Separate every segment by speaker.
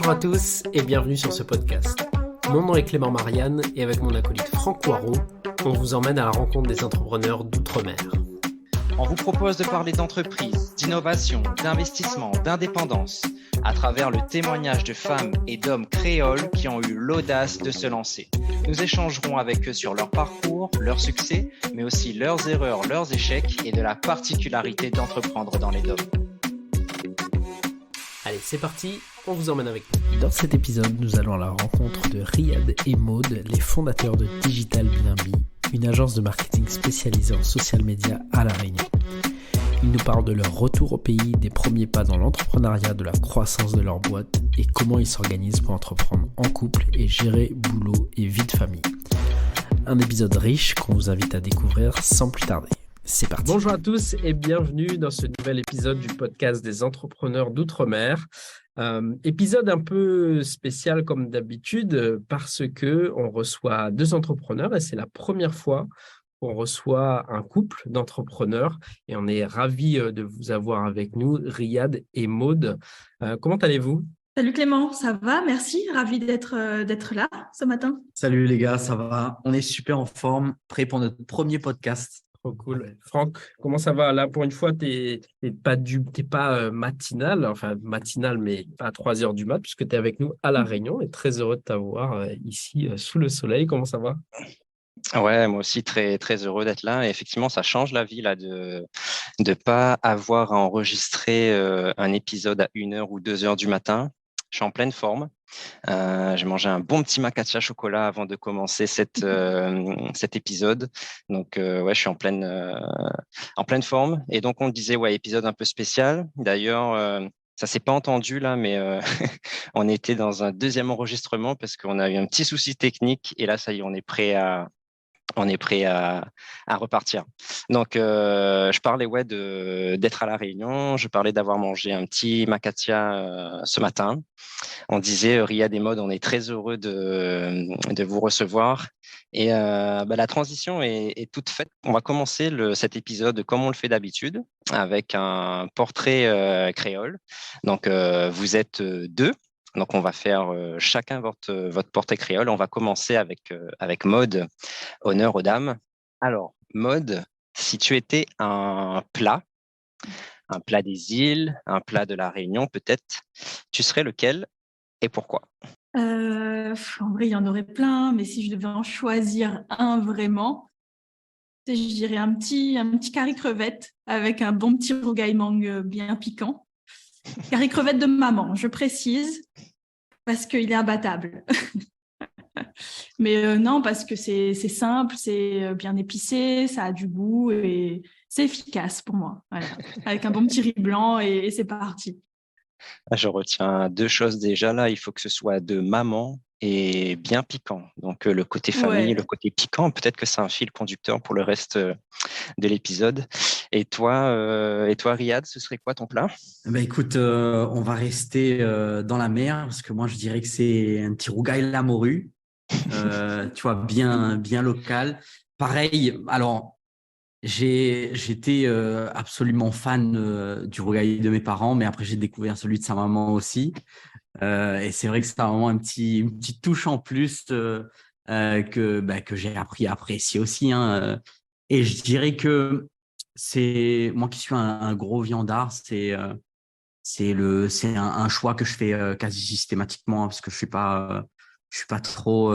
Speaker 1: Bonjour à tous et bienvenue sur ce podcast. Mon nom est Clément Marianne et avec mon acolyte Franck Poirot, on vous emmène à la rencontre des entrepreneurs d'outre-mer.
Speaker 2: On vous propose de parler d'entreprise, d'innovation, d'investissement, d'indépendance, à travers le témoignage de femmes et d'hommes créoles qui ont eu l'audace de se lancer. Nous échangerons avec eux sur leur parcours, leurs succès, mais aussi leurs erreurs, leurs échecs et de la particularité d'entreprendre dans les DOM.
Speaker 1: Allez, c'est parti, on vous emmène avec nous. Dans cet épisode, nous allons à la rencontre de Riyad et Maud, les fondateurs de Digital Blimby, une agence de marketing spécialisée en social media à La Réunion. Ils nous parlent de leur retour au pays, des premiers pas dans l'entrepreneuriat, de la croissance de leur boîte et comment ils s'organisent pour entreprendre en couple et gérer boulot et vie de famille. Un épisode riche qu'on vous invite à découvrir sans plus tarder. C'est parti. Bonjour à tous et bienvenue dans ce nouvel épisode du podcast des entrepreneurs d'outre-mer. Épisode un peu spécial comme d'habitude parce que on reçoit deux entrepreneurs et c'est la première fois qu'on reçoit un couple d'entrepreneurs et on est ravis de vous avoir avec nous, Riyad et Maud. Comment allez-vous?
Speaker 3: Salut Clément, ça va? Merci, ravi d'être là ce matin.
Speaker 4: Salut les gars, ça va? On est super en forme, prêt pour notre premier podcast.
Speaker 1: Trop cool. Franck, comment ça va? Là, pour une fois, t'es pas matinal, enfin matinal, mais pas à 3 heures du mat, puisque tu es avec nous à La Réunion. Et très heureux de t'avoir ici sous le soleil. Comment ça va?
Speaker 2: Ouais, moi aussi très très heureux d'être là. Et effectivement, ça change la vie là de pas avoir à enregistrer un épisode à 1h ou 2h du matin. Je suis en pleine forme. J'ai mangé un bon petit macadamia chocolat avant de commencer cet épisode. Donc, ouais, je suis en pleine forme. Et donc, on disait, ouais, épisode un peu spécial. D'ailleurs, ça s'est pas entendu là, mais on était dans un deuxième enregistrement parce qu'on a eu un petit souci technique. Et là, ça y est, on est prêt à repartir. Donc, je parlais d'être à La Réunion. Je parlais d'avoir mangé un petit macadamia ce matin. On disait, Riyad et Maud, on est très heureux de vous recevoir. Et la transition est toute faite. On va commencer cet épisode comme on le fait d'habitude, avec un portrait créole. Donc, vous êtes deux. Donc, on va faire chacun votre portrait créole. On va commencer avec Maud, honneur aux dames. Alors, Maud, si tu étais un plat des îles, un plat de La Réunion peut-être, tu serais lequel et pourquoi?
Speaker 3: En vrai, il y en aurait plein, mais si je devais en choisir un vraiment, je dirais un petit curry crevette avec un bon petit rougail-mangue bien piquant. Curry crevette de maman, je précise, parce qu'il est imbattable. Mais non, parce que c'est simple, c'est bien épicé, ça a du goût et c'est efficace pour moi. Voilà. Avec un bon petit riz blanc et c'est parti.
Speaker 2: Je retiens deux choses déjà là. Il faut que ce soit de maman et bien piquant. Donc, le côté famille,
Speaker 3: Ouais.
Speaker 2: le côté piquant, peut-être que c'est un fil conducteur pour le reste de l'épisode. Et toi, Riyad, ce serait quoi ton plat?
Speaker 4: Écoute, on va rester dans la mer parce que moi je dirais que c'est un petit rougail la morue, tu vois, bien local. Pareil, alors j'étais absolument fan du rougail de mes parents, mais après j'ai découvert celui de sa maman aussi. Et c'est vrai que c'est vraiment une petite touche en plus que j'ai appris à apprécier aussi, hein. Et je dirais que c'est moi qui suis un gros viandard, c'est un choix que je fais quasi systématiquement, hein, parce que je suis pas trop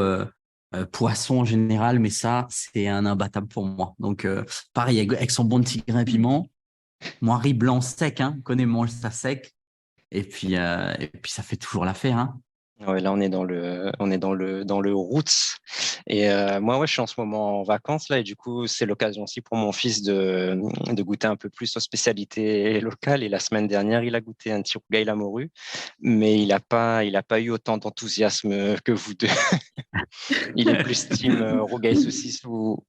Speaker 4: poisson en général, mais ça c'est un imbattable pour moi. Donc pareil avec son bon petit grain de piment. Moi, riz blanc sec, hein, on connaît, mange ça sec. Et puis ça fait toujours l'affaire, hein.
Speaker 2: Ouais, là, on est dans le roots. Et moi, ouais, je suis en ce moment en vacances là, et du coup, c'est l'occasion aussi pour mon fils de goûter un peu plus aux spécialités locales. Et la semaine dernière, il a goûté un petit rougail la morue, mais il a pas eu autant d'enthousiasme que vous deux. Il est plus team rougail saucisse ou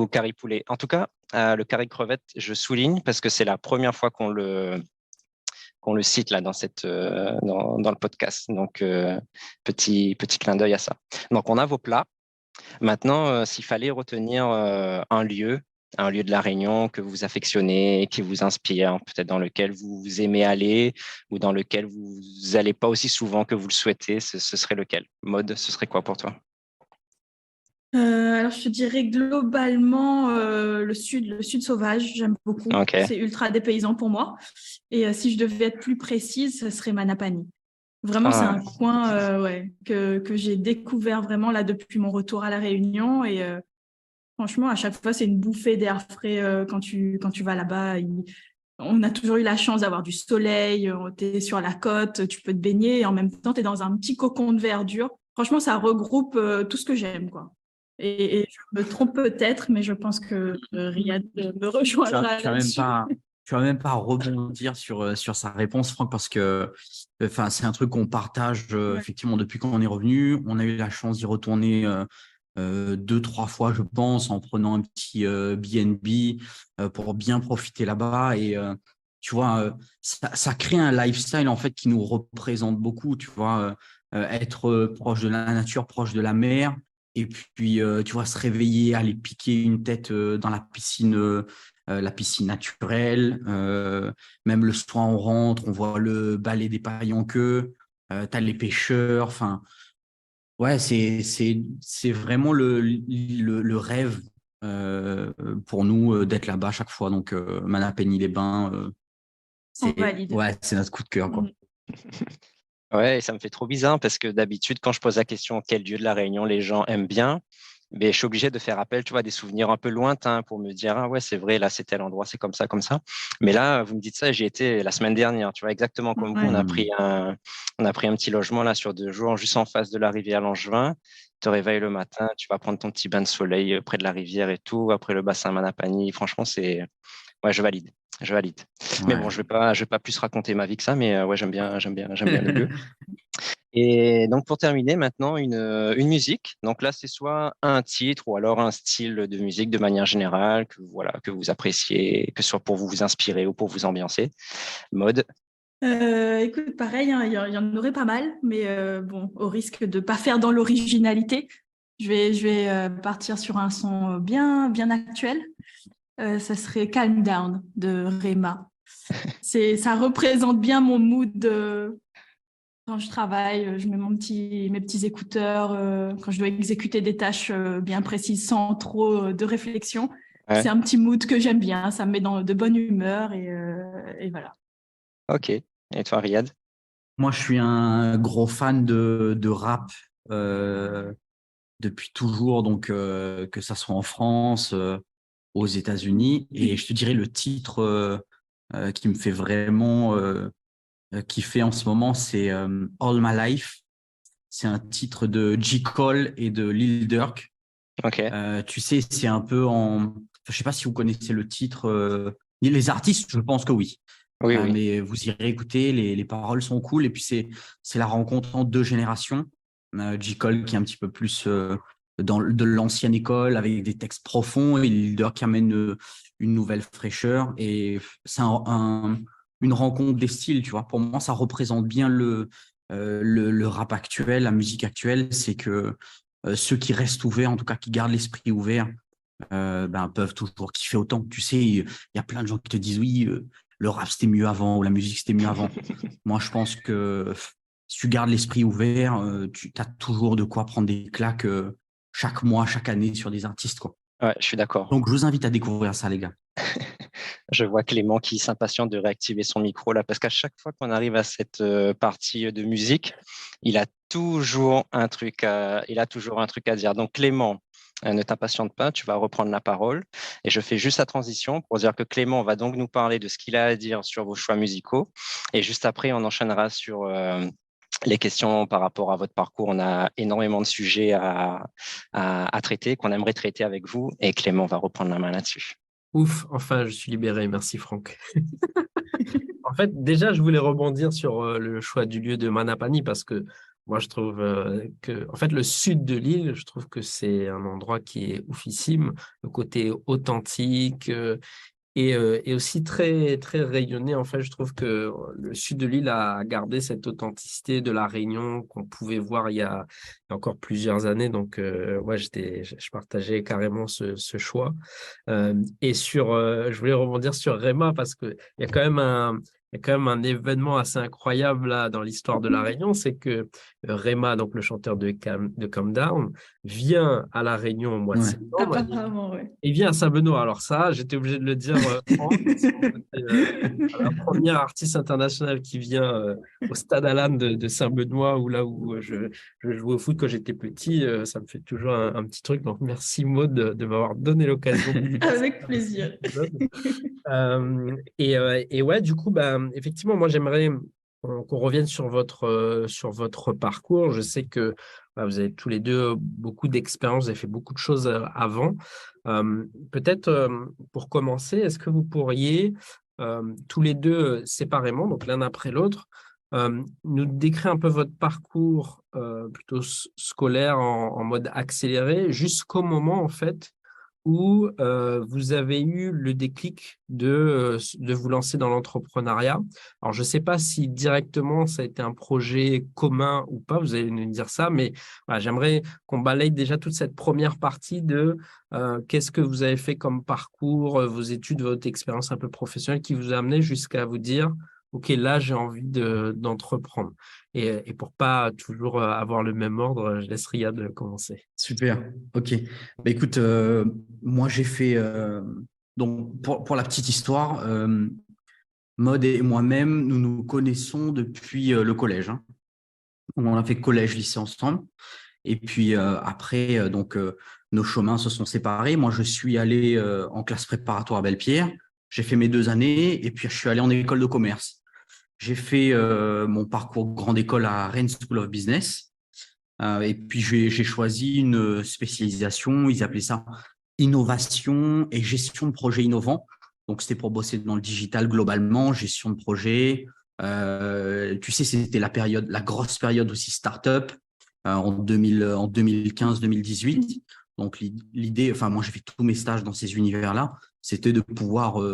Speaker 2: curry poulet. En tout cas, le curry crevette, je souligne parce que c'est la première fois qu'on le cite là dans le podcast. Donc, petit clin d'œil à ça. Donc, on a vos plats. Maintenant, s'il fallait retenir un lieu, un lieu de la Réunion que vous affectionnez, qui vous inspire, peut-être dans lequel vous aimez aller ou dans lequel vous n'allez pas aussi souvent que vous le souhaitez, ce serait lequel? Maud, ce serait quoi pour toi?
Speaker 3: Alors, je te dirais globalement le sud sauvage, j'aime beaucoup.
Speaker 2: Ok.
Speaker 3: C'est ultra dépaysant pour moi. Et si je devais être plus précise, ce serait Manapani. Vraiment, c'est un coin que j'ai découvert vraiment là depuis mon retour à La Réunion. Et franchement, à chaque fois, c'est une bouffée d'air frais quand tu vas là-bas. On a toujours eu la chance d'avoir du soleil, tu es sur la côte, tu peux te baigner et en même temps, tu es dans un petit cocon de verdure. Franchement, ça regroupe tout ce que j'aime, quoi. Et je me trompe peut-être, mais je pense que Riyad me rejoindra là-dessus.
Speaker 4: Tu vas même pas rebondir sur sa réponse, Franck, parce que c'est un truc qu'on partage effectivement depuis qu'on est revenu. On a eu la chance d'y retourner 2-3 fois, je pense, en prenant un petit B&B pour bien profiter là-bas. Et tu vois, ça crée un lifestyle en fait qui nous représente beaucoup. Tu vois, être proche de la nature, proche de la mer. Et puis, tu vois, se réveiller, aller piquer une tête dans la piscine naturelle. Même le soir, on rentre, on voit le balai des pailles en queue. Tu as les pêcheurs. Enfin, ouais, c'est vraiment le rêve pour nous d'être là-bas chaque fois. Donc, Manapeni-les-Bains,
Speaker 3: On valide.
Speaker 4: c'est notre coup de cœur, quoi.
Speaker 2: Ouais, ça me fait trop bizarre parce que d'habitude, quand je pose la question quel lieu de la Réunion les gens aiment bien, mais je suis obligé de faire appel, tu vois, à des souvenirs un peu lointains pour me dire, ah ouais, c'est vrai, là, c'est tel endroit, c'est comme ça, comme ça. Mais là, vous me dites ça, j'y étais la semaine dernière, tu vois, exactement comme vous.
Speaker 3: Ouais.
Speaker 2: On a pris un petit logement là sur 2 jours, juste en face de la rivière Langevin. Tu te réveilles le matin, tu vas prendre ton petit bain de soleil près de la rivière et tout, après le bassin Manapani. Franchement, ouais, je valide. Je valide. Mais bon,
Speaker 4: Ouais.
Speaker 2: je vais pas plus raconter ma vie que ça, mais ouais, j'aime bien le lieu. Et donc, pour terminer, maintenant, une musique. Donc là, c'est soit un titre ou alors un style de musique de manière générale que vous appréciez, que ce soit pour vous inspirer ou pour vous ambiancer. Mode.
Speaker 3: Écoute, pareil, hein, il y en aurait pas mal, mais bon, au risque de pas faire dans l'originalité, je vais partir sur un son bien actuel. Ça serait Calm Down de Rema. Ça représente bien mon mood quand je travaille. Je mets mes petits écouteurs quand je dois exécuter des tâches bien précises sans trop de réflexion.
Speaker 2: Ouais.
Speaker 3: C'est un petit mood que j'aime bien. Ça me met dans de bonne humeur et voilà.
Speaker 2: Ok. Et toi, Riyad?
Speaker 4: Moi, je suis un gros fan de rap depuis toujours, donc que ça soit en France, aux États-Unis. Et je te dirais le titre qui me fait vraiment kiffer en ce moment, c'est All My Life. C'est un titre de J. Cole et de Lil Durk.
Speaker 2: Ok.
Speaker 4: Tu sais, c'est un peu je sais pas si vous connaissez le titre. Les artistes, je pense que oui.
Speaker 2: Oui, oui.
Speaker 4: Mais vous irez écouter, les paroles sont cool. Et puis, c'est la rencontre entre deux générations. J. Cole qui est un petit peu plus de l'ancienne école avec des textes profonds et Lil Durk qui amène une nouvelle fraîcheur. Et c'est une rencontre des styles, tu vois. Pour moi, ça représente bien le rap actuel, la musique actuelle. C'est que ceux qui restent ouverts, en tout cas qui gardent l'esprit ouvert, peuvent toujours kiffer autant. Tu sais, il y a plein de gens qui te disent oui, le rap c'était mieux avant ou la musique c'était mieux avant. Moi, je pense que si tu gardes l'esprit ouvert, tu as toujours de quoi prendre des claques chaque mois, chaque année sur des artistes, quoi.
Speaker 2: Ouais, je suis d'accord.
Speaker 4: Donc, je vous invite à découvrir ça, les gars.
Speaker 2: Je vois Clément qui s'impatiente de réactiver son micro là, parce qu'à chaque fois qu'on arrive à cette partie de musique, il a toujours un truc à dire. Donc Clément, ne t'impatiente pas, tu vas reprendre la parole. Et je fais juste la transition pour dire que Clément va donc nous parler de ce qu'il a à dire sur vos choix musicaux. Et juste après, on enchaînera sur les questions par rapport à votre parcours. On a énormément de sujets à traiter, qu'on aimerait traiter avec vous. Et Clément va reprendre la main là-dessus.
Speaker 1: Ouf, enfin, je suis libéré. Merci, Franck. En fait, déjà, je voulais rebondir sur le choix du lieu de Manapani parce que moi, je trouve que, en fait, le sud de l'île, je trouve que c'est un endroit qui est oufissime. Le côté authentique, et aussi très, très rayonné. En fait, je trouve que le sud de l'île a gardé cette authenticité de la Réunion qu'on pouvait voir il y a encore plusieurs années. Donc, ouais, je partageais carrément ce choix. Je voulais rebondir sur Réma parce qu'il y a quand même il y a quand même un événement assez incroyable là dans l'histoire de la Réunion, c'est que Réma, donc le chanteur de Calm Down, vient à la Réunion au mois de
Speaker 4: Ouais.
Speaker 1: septembre.
Speaker 3: Apparemment, oui.
Speaker 1: Il vient à Saint-Benoît. Alors ça, j'étais obligé de le dire, Franck, parce que c'était, la première artiste internationale qui vient au Stade Alan de Saint-Benoît, où je jouais au foot quand j'étais petit. Ça me fait toujours un petit truc. Donc merci Maud de m'avoir donné l'occasion.
Speaker 3: Avec plaisir.
Speaker 1: Et ouais, du coup, effectivement, moi j'aimerais qu'on revienne sur votre parcours. Je sais que vous avez tous les deux beaucoup d'expérience, vous avez fait beaucoup de choses avant. Peut-être pour commencer, est-ce que vous pourriez tous les deux séparément, donc l'un après l'autre, nous décrire un peu votre parcours plutôt scolaire en mode accéléré jusqu'au moment en fait où vous avez eu le déclic de vous lancer dans l'entrepreneuriat. Alors, je ne sais pas si directement ça a été un projet commun ou pas, vous allez nous dire ça, mais voilà, j'aimerais qu'on balaye déjà toute cette première partie de qu'est-ce que vous avez fait comme parcours, vos études, votre expérience un peu professionnelle qui vous a amené jusqu'à vous dire, OK, là, j'ai envie d'entreprendre. Et pour pas toujours avoir le même ordre, je laisse Riyad commencer.
Speaker 4: Super, ok. Écoute, moi j'ai fait, donc pour la petite histoire, Maud et moi-même, nous nous connaissons depuis le collège. Hein. On a fait collège-lycée ensemble. Et puis après, nos chemins se sont séparés. Moi, je suis allé en classe préparatoire à Belle-Pierre. J'ai fait mes 2 années et puis je suis allé en école de commerce. J'ai fait mon parcours grande école à Rennes School of Business. Et puis, j'ai choisi une spécialisation, ils appelaient ça innovation et gestion de projets innovants. Donc, c'était pour bosser dans le digital globalement, gestion de projet. Tu sais, c'était la grosse période aussi start-up en 2015-2018. Donc, l'idée, enfin, moi, j'ai fait tous mes stages dans ces univers-là, c'était de pouvoir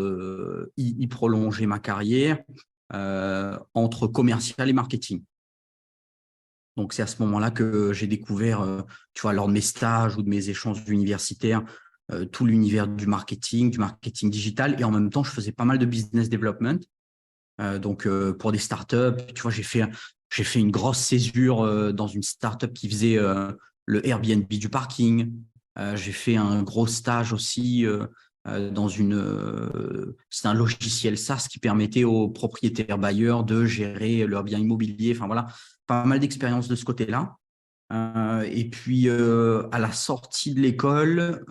Speaker 4: y prolonger ma carrière entre commercial et marketing. Donc, c'est à ce moment-là que j'ai découvert, tu vois, lors de mes stages ou de mes échanges universitaires, tout l'univers du marketing digital. Et en même temps, je faisais pas mal de business development. Pour des startups, tu vois, j'ai fait une grosse césure dans une startup qui faisait le Airbnb du parking. J'ai fait un gros stage aussi c'est un logiciel SaaS qui permettait aux propriétaires bailleurs de gérer leurs biens immobiliers. Enfin voilà, pas mal d'expériences de ce côté-là. Et puis à la sortie de l'école,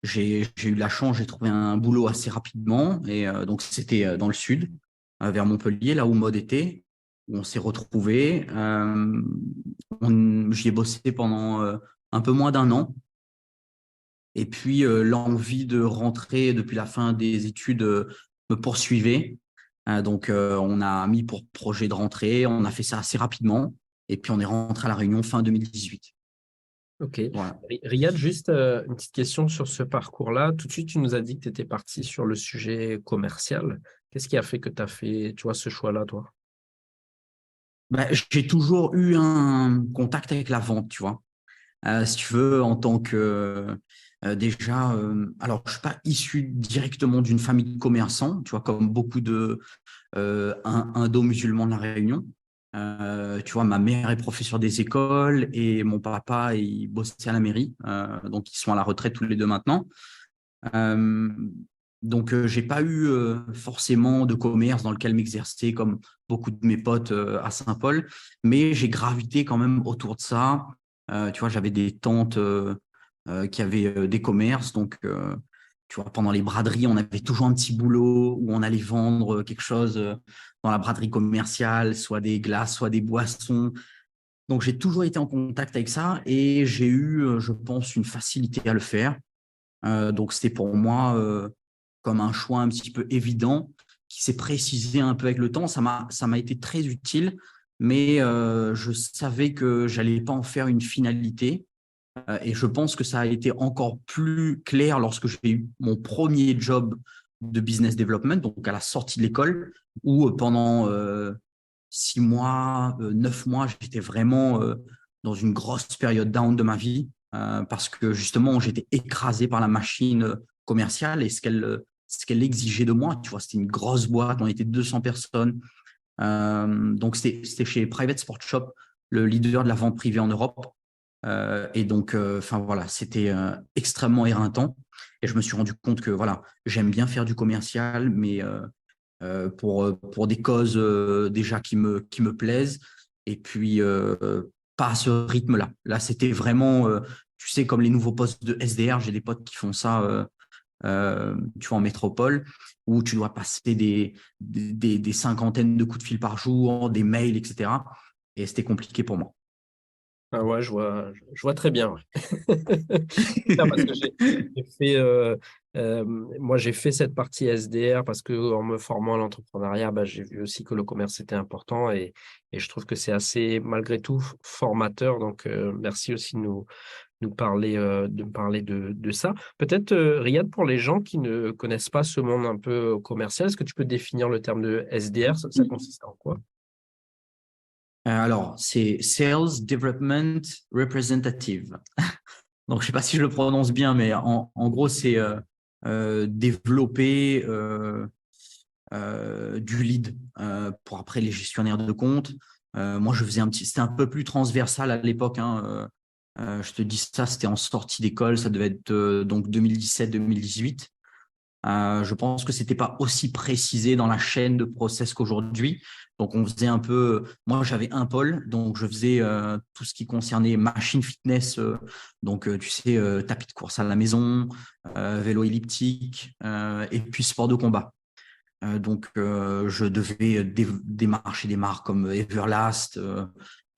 Speaker 4: j'ai eu de la chance, j'ai trouvé un boulot assez rapidement. Et donc c'était dans le sud, vers Montpellier, là où Maud était, où on s'est retrouvés. J'y ai bossé pendant un peu moins d'1 an. Et puis, l'envie de rentrer depuis la fin des études me poursuivait. On a mis pour projet de rentrer. On a fait ça assez rapidement. Et puis, on est rentré à La Réunion fin 2018.
Speaker 1: Ok.
Speaker 4: Voilà.
Speaker 1: Riyad, juste une petite question sur ce parcours-là. Tout de suite, tu nous as dit que tu étais parti sur le sujet commercial. Qu'est-ce qui a fait que tu as fait, tu vois, ce choix-là, toi?
Speaker 4: J'ai toujours eu un contact avec la vente, tu vois. Si tu veux, en tant que… alors, je ne suis pas issu directement d'une famille de commerçants, tu vois, comme beaucoup de indo-musulmans de la Réunion. Tu vois, ma mère est professeure des écoles et mon papa, il bossait à la mairie. Donc, ils sont à la retraite tous les deux maintenant. Je n'ai pas eu forcément de commerce dans lequel m'exercer comme beaucoup de mes potes à Saint-Paul, mais j'ai gravité quand même autour de ça. Tu vois, j'avais des tantes qui avaient des commerces. Donc, tu vois, pendant les braderies, on avait toujours un petit boulot où on allait vendre quelque chose dans la braderie commerciale, soit des glaces, soit des boissons. Donc, j'ai toujours été en contact avec ça et j'ai eu, je pense, une facilité à le faire. Donc, c'était pour moi comme un choix un petit peu évident qui s'est précisé un peu avec le temps. Ça m'a été très utile, mais je savais que je n'allais pas en faire une finalité. Et je pense que ça a été encore plus clair lorsque j'ai eu mon premier job de business development, donc à la sortie de l'école, où pendant 6 mois, 9 mois, j'étais vraiment dans une grosse période down de ma vie parce que justement, j'étais écrasé par la machine commerciale et ce qu'elle exigeait de moi. Tu vois, c'était une grosse boîte, on était 200 personnes. Donc, c'était chez Private Sport Shop, le leader de la vente privée en Europe. Et donc, voilà, c'était extrêmement éreintant. Et je me suis rendu compte que voilà, j'aime bien faire du commercial, mais pour des causes déjà qui me plaisent. Et puis, pas à ce rythme-là. Là, c'était vraiment, tu sais, comme les nouveaux postes de SDR, j'ai des potes qui font ça, tu vois, en métropole, où tu dois passer des cinquantaines de coups de fil par jour, des mails, etc. Et c'était compliqué pour moi.
Speaker 1: Ah ouais, je vois très bien. Ouais. Non, parce que j'ai fait, moi, j'ai fait cette partie SDR parce que en me formant à l'entrepreneuriat, bah, j'ai vu aussi que le commerce était important et je trouve que c'est assez, malgré tout, formateur. Donc, merci aussi de me parler de ça. Peut-être, Riyad, pour les gens qui ne connaissent pas ce monde un peu commercial, est-ce que tu peux définir le terme de SDR? Ça consiste en quoi?
Speaker 4: Alors, c'est Sales Development Representative. Donc, je ne sais pas si je le prononce bien, mais en gros, c'est développer du lead pour après les gestionnaires de compte. Moi, je faisais c'était un peu plus transversal à l'époque. Hein. Je te dis ça, c'était en sortie d'école, ça devait être donc 2017-2018. Je pense que c'était pas aussi précisé dans la chaîne de process qu'aujourd'hui. Donc, on faisait un peu. Moi, j'avais un pôle, donc je faisais tout ce qui concernait machine fitness. Donc, tu sais, tapis de course à la maison, vélo elliptique, et puis sport de combat. Donc, je devais démarcher des marques comme Everlast,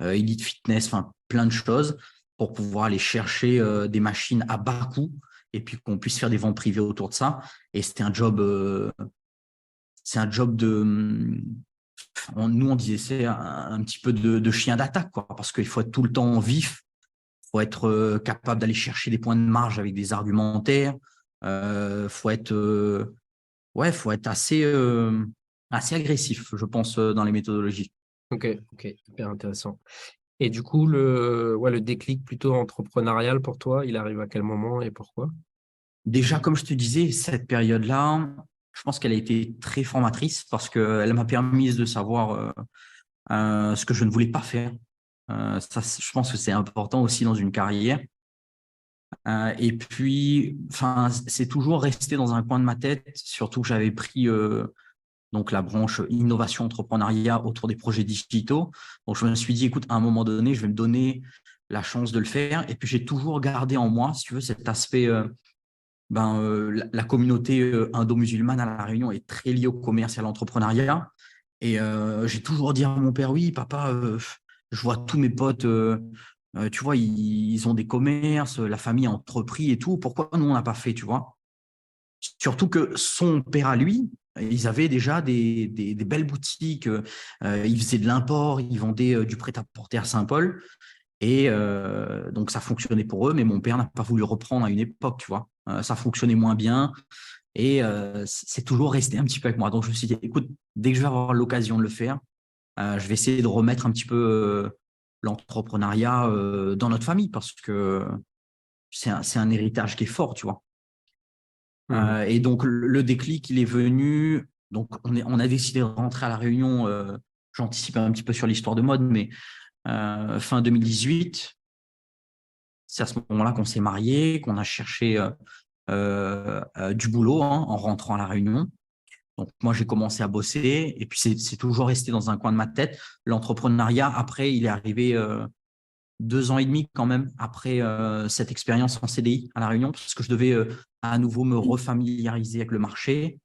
Speaker 4: Elite Fitness, enfin plein de choses pour pouvoir aller chercher des machines à bas coût et puis qu'on puisse faire des ventes privées autour de ça. Et c'était c'est un job nous on disait c'est un petit peu de chien d'attaque, quoi, parce qu'il faut être tout le temps vif, il faut être capable d'aller chercher des points de marge avec des argumentaires, faut être faut être assez agressif, je pense, dans les méthodologies.
Speaker 1: Ok, hyper intéressant. Et du coup, le déclic plutôt entrepreneurial pour toi, il arrive à quel moment et pourquoi?
Speaker 4: Déjà, comme je te disais, cette période-là, je pense qu'elle a été très formatrice parce qu'elle m'a permis de savoir ce que je ne voulais pas faire. Ça, je pense que c'est important aussi dans une carrière. Et puis, c'est toujours resté dans un coin de ma tête, surtout que j'avais pris donc la branche innovation entrepreneuriat autour des projets digitaux. Donc, je me suis dit, écoute, à un moment donné, je vais me donner la chance de le faire. Et puis, j'ai toujours gardé en moi, si tu veux, cet aspect. La communauté indo-musulmane à La Réunion est très liée au commerce et à l'entrepreneuriat. Et j'ai toujours dit à mon père, oui, papa, je vois tous mes potes, tu vois, ils ont des commerces, la famille a entrepris et tout. Pourquoi nous, on n'a pas fait, tu vois? Surtout que son père à lui, ils avaient déjà des belles boutiques. Ils faisaient de l'import, ils vendaient du prêt-à-porter à Saint-Paul. Et donc, ça fonctionnait pour eux, mais mon père n'a pas voulu reprendre à une époque, tu vois. Ça fonctionnait moins bien et c'est toujours resté un petit peu avec moi. Donc, je me suis dit, écoute, dès que je vais avoir l'occasion de le faire, je vais essayer de remettre un petit peu l'entrepreneuriat dans notre famille parce que c'est un héritage qui est fort, tu vois. Et donc, le déclic, il est venu. Donc, on a décidé de rentrer à La Réunion. J'anticipe un petit peu sur l'histoire de mode, mais fin 2018. C'est à ce moment-là qu'on s'est mariés, qu'on a cherché du boulot en rentrant à La Réunion. Donc, moi, j'ai commencé à bosser et puis c'est toujours resté dans un coin de ma tête. L'entrepreneuriat, après, il est arrivé 2 ans et demi quand même après cette expérience en CDI à La Réunion parce que je devais à nouveau me refamiliariser avec le marché,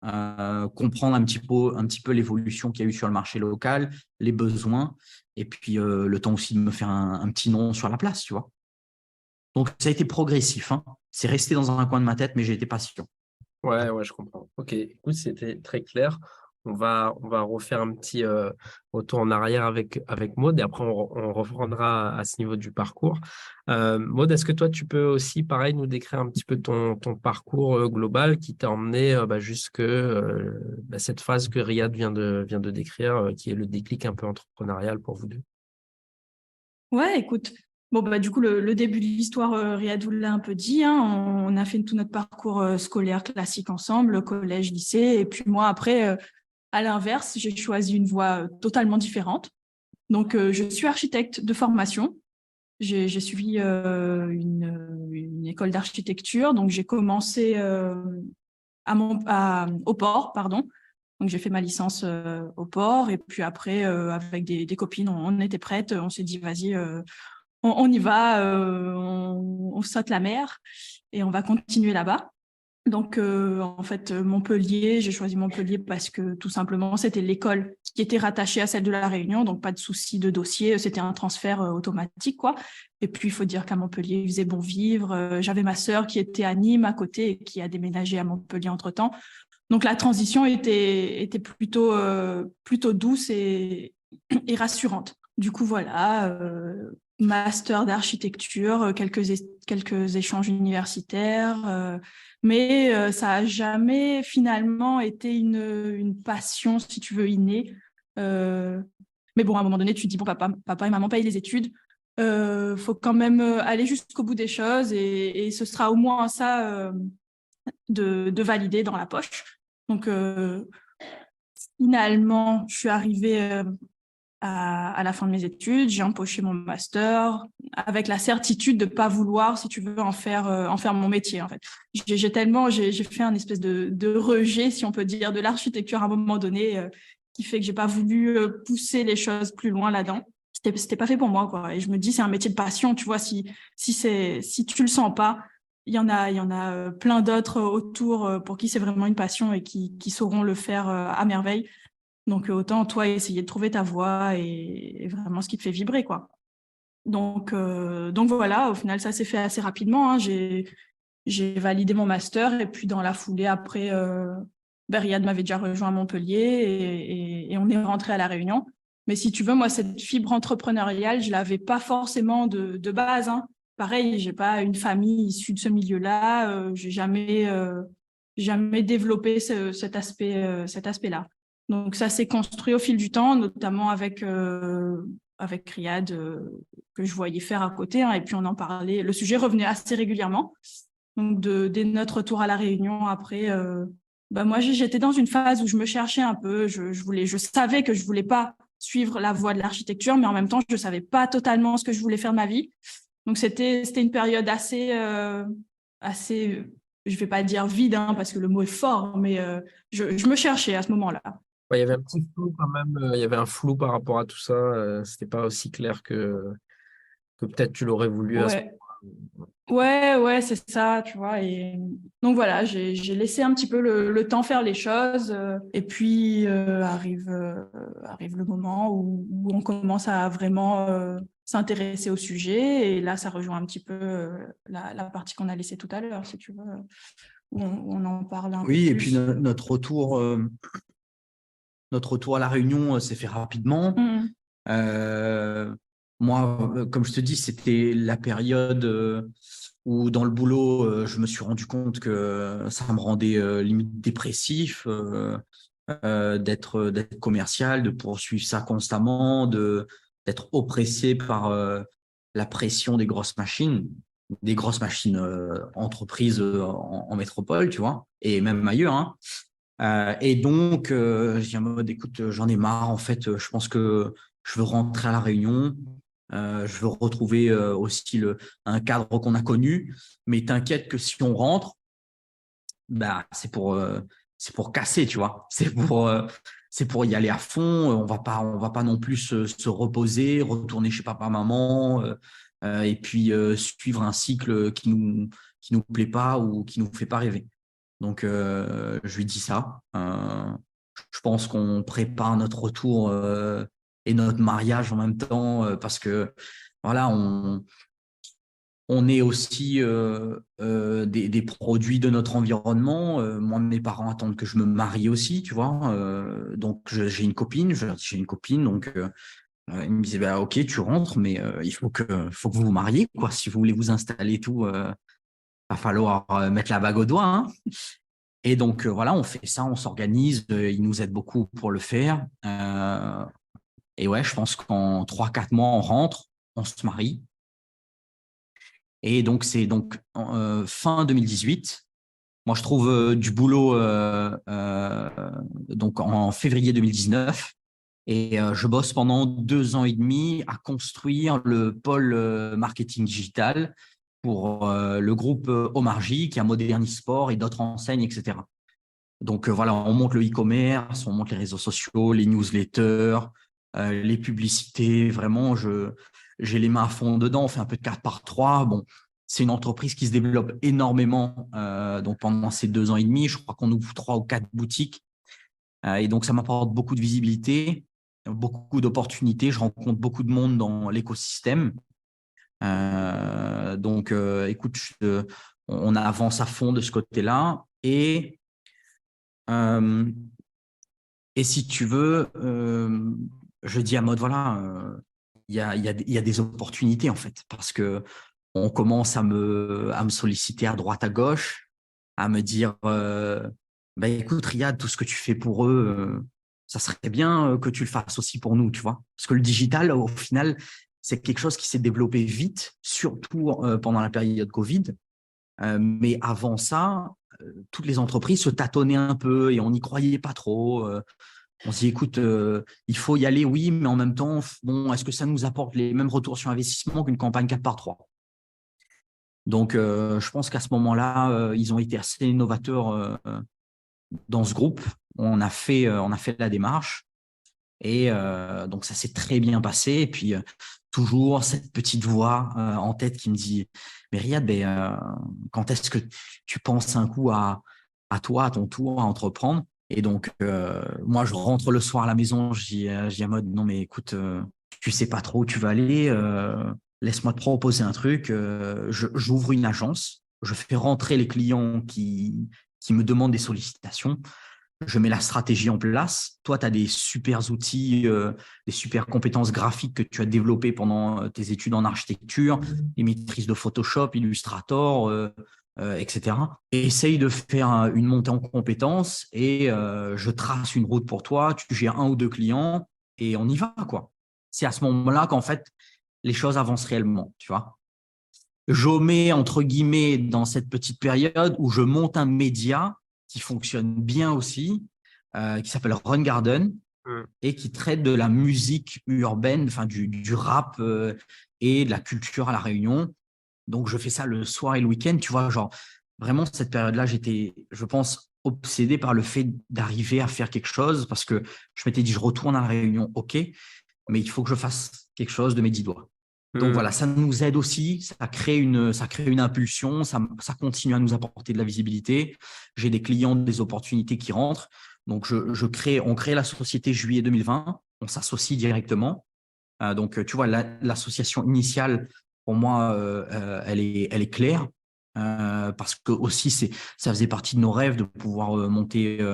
Speaker 4: comprendre un petit peu l'évolution qu'il y a eu sur le marché local, les besoins et puis le temps aussi de me faire un petit nom sur la place, tu vois. Donc, ça a été progressif. Hein. C'est resté dans un coin de ma tête, mais j'ai été patient.
Speaker 1: Ouais, je comprends. Ok, écoute, c'était très clair. On va refaire un petit retour en arrière avec Maud et après on reprendra à ce niveau du parcours. Maud, est-ce que toi, tu peux aussi, pareil, nous décrire un petit peu ton parcours global qui t'a emmené jusque cette phase que Riyad vient de décrire, qui est le déclic un peu entrepreneurial pour vous deux?
Speaker 3: Ouais, écoute, bon, du coup, le début de l'histoire, Riyad vous l'a un peu dit, hein, on a fait tout notre parcours scolaire classique ensemble, collège, lycée, et puis moi, après, à l'inverse, j'ai choisi une voie totalement différente. Donc, je suis architecte de formation. J'ai suivi une école d'architecture, donc j'ai commencé au port, pardon. Donc, j'ai fait ma licence au port, et puis après, avec des copines, on était prêtes, on s'est dit, vas-y, on y va, on saute la mer et on va continuer là-bas. Donc, en fait, Montpellier, j'ai choisi Montpellier parce que tout simplement, c'était l'école qui était rattachée à celle de La Réunion, donc pas de souci de dossier, c'était un transfert automatique, quoi. Et puis, il faut dire qu'à Montpellier, il faisait bon vivre. J'avais ma sœur qui était à Nîmes à côté et qui a déménagé à Montpellier entre-temps. Donc, la transition était plutôt douce et rassurante. Du coup, voilà, master d'architecture, quelques échanges universitaires, mais ça n'a jamais finalement été une passion, si tu veux, innée. Mais bon, à un moment donné, tu te dis, bon, papa et maman payent les études, faut quand même aller jusqu'au bout des choses et ce sera au moins ça de valider dans la poche. Donc, finalement, je suis arrivée à la fin de mes études, j'ai empoché mon master avec la certitude de ne pas vouloir, si tu veux, en faire mon métier, en fait. J'ai fait un espèce de rejet, si on peut dire, de l'architecture à un moment donné, qui fait que j'ai pas voulu pousser les choses plus loin là-dedans. C'était pas fait pour moi, quoi. Et je me dis, c'est un métier de passion, tu vois, si tu le sens pas, il y en a plein d'autres autour pour qui c'est vraiment une passion et qui sauront le faire à merveille. Donc, autant, toi, essayer de trouver ta voie et vraiment ce qui te fait vibrer, quoi. Donc voilà, au final, ça s'est fait assez rapidement, hein. J'ai validé mon master et puis dans la foulée, après, Riyad m'avait déjà rejoint à Montpellier et on est rentré à La Réunion. Mais si tu veux, moi, cette fibre entrepreneuriale, je ne l'avais pas forcément de base, hein. Pareil, je n'ai pas une famille issue de ce milieu-là. Je n'ai jamais développé cet aspect-là. Donc, ça s'est construit au fil du temps, notamment avec Riyad, que je voyais faire à côté, hein, et puis on en parlait. Le sujet revenait assez régulièrement. Donc, dès notre retour à La Réunion, après, moi, j'étais dans une phase où je me cherchais un peu. Je savais que je ne voulais pas suivre la voie de l'architecture, mais en même temps, je ne savais pas totalement ce que je voulais faire de ma vie. Donc, c'était une période assez, je ne vais pas dire vide, hein, parce que le mot est fort, mais je me cherchais à ce moment-là.
Speaker 1: Ouais, il y avait un petit flou quand même, il y avait un flou par rapport à tout ça. C'était pas aussi clair que peut-être tu l'aurais voulu à ce
Speaker 3: Ouais. Ouais, c'est ça, tu vois. Et donc voilà, j'ai laissé un petit peu le temps faire les choses. Et puis arrive le moment où on commence à vraiment s'intéresser au sujet. Et là, ça rejoint un petit peu la partie qu'on a laissée tout à l'heure, si tu veux, où on en parle un peu
Speaker 4: Oui,
Speaker 3: plus.
Speaker 4: et puis notre retour à La Réunion s'est fait rapidement. Moi, comme je te dis, c'était la période où dans le boulot, je me suis rendu compte que ça me rendait limite dépressif d'être commercial, de poursuivre ça constamment, d'être oppressé par la pression des grosses machines entreprises en métropole, tu vois, et même ailleurs, hein. Et donc, je dis en mode, écoute, j'en ai marre, en fait, je pense que je veux rentrer à La Réunion, je veux retrouver aussi un cadre qu'on a connu, mais t'inquiète que si on rentre, c'est pour casser, tu vois, c'est pour y aller à fond, on va pas non plus se reposer, retourner chez papa, maman, et puis suivre un cycle qui nous plaît pas ou qui nous fait pas rêver. Donc, je lui dis ça. Je pense qu'on prépare notre retour et notre mariage en même temps parce que, voilà, On est aussi des produits de notre environnement. Moi, mes parents attendent que je me marie aussi, tu vois. Donc, j'ai une copine. J'ai une copine, donc ils me disaient, bah, ok, tu rentres, mais il faut que vous vous mariez, quoi. Si vous voulez vous installer et tout, va falloir mettre la bague au doigt, hein. Et donc, voilà, on fait ça, on s'organise. Ils nous aident beaucoup pour le faire. Et ouais, je pense qu'en 3-4 mois, on rentre, on se marie. Et donc, c'est donc fin 2018. Moi, je trouve du boulot donc en février 2019. Et je bosse pendant 2 ans et demi à construire le pôle marketing digital pour le groupe Omargy, qui a Moderni Sport et d'autres enseignes, etc. Donc voilà, on monte le e-commerce, on monte les réseaux sociaux, les newsletters, les publicités. Vraiment, j'ai les mains à fond dedans. On fait un peu de 4x3. Bon, c'est une entreprise qui se développe énormément. Donc pendant ces 2 ans et demi, je crois qu'on ouvre 3 ou 4 boutiques. Et donc ça m'apporte beaucoup de visibilité, beaucoup d'opportunités. Je rencontre beaucoup de monde dans l'écosystème. Donc écoute, on avance à fond de ce côté-là. Euh, et si tu veux, je dis à Mode, voilà, il y a des opportunités en fait, parce que on commence à me solliciter à droite, à gauche, à me dire, bah, écoute, Riyad, tout ce que tu fais pour eux, ça serait bien que tu le fasses aussi pour nous, tu vois. Parce que le digital, au final, c'est quelque chose qui s'est développé vite, surtout pendant la période Covid. Mais avant ça, toutes les entreprises se tâtonnaient un peu et on n'y croyait pas trop. On se dit, écoute, il faut y aller, oui, mais en même temps, bon, est-ce que ça nous apporte les mêmes retours sur investissement qu'une campagne 4x3 ? Donc, je pense qu'à ce moment-là, ils ont été assez innovateurs dans ce groupe. On a fait la démarche et donc ça s'est très bien passé. Et puis, toujours cette petite voix en tête qui me dit, mais Riyad, quand est-ce que tu penses un coup à toi, à ton tour, à entreprendre ? Et donc, moi, je rentre le soir à la maison, je dis à Mode, non, mais écoute, tu sais pas trop où tu vas aller, laisse-moi te proposer un truc. J'ouvre une agence, je fais rentrer les clients qui me demandent des sollicitations. Je mets la stratégie en place. Toi, tu as des super outils, des super compétences graphiques que tu as développées pendant tes études en architecture, les maîtrises de Photoshop, Illustrator, etc. Et essaye de faire une montée en compétences et je trace une route pour toi. Tu gères 1 ou 2 clients et on y va, quoi. C'est à ce moment-là qu'en fait, les choses avancent réellement, tu vois. Je mets, entre guillemets, dans cette petite période où je monte un média qui fonctionne bien aussi, qui s'appelle Run Garden et qui traite de la musique urbaine, enfin du rap et de la culture à La Réunion. Donc, je fais ça le soir et le week-end. Tu vois, genre, vraiment, cette période-là, j'étais, je pense, obsédé par le fait d'arriver à faire quelque chose parce que je m'étais dit, je retourne à La Réunion, ok, mais il faut que je fasse quelque chose de mes 10 doigts. Donc voilà, ça nous aide aussi, ça crée une impulsion, ça continue à nous apporter de la visibilité. J'ai des clients, des opportunités qui rentrent. Donc on crée la société juillet 2020, on s'associe directement. Donc tu vois, l'association initiale, pour moi, elle est claire parce que aussi ça faisait partie de nos rêves de pouvoir monter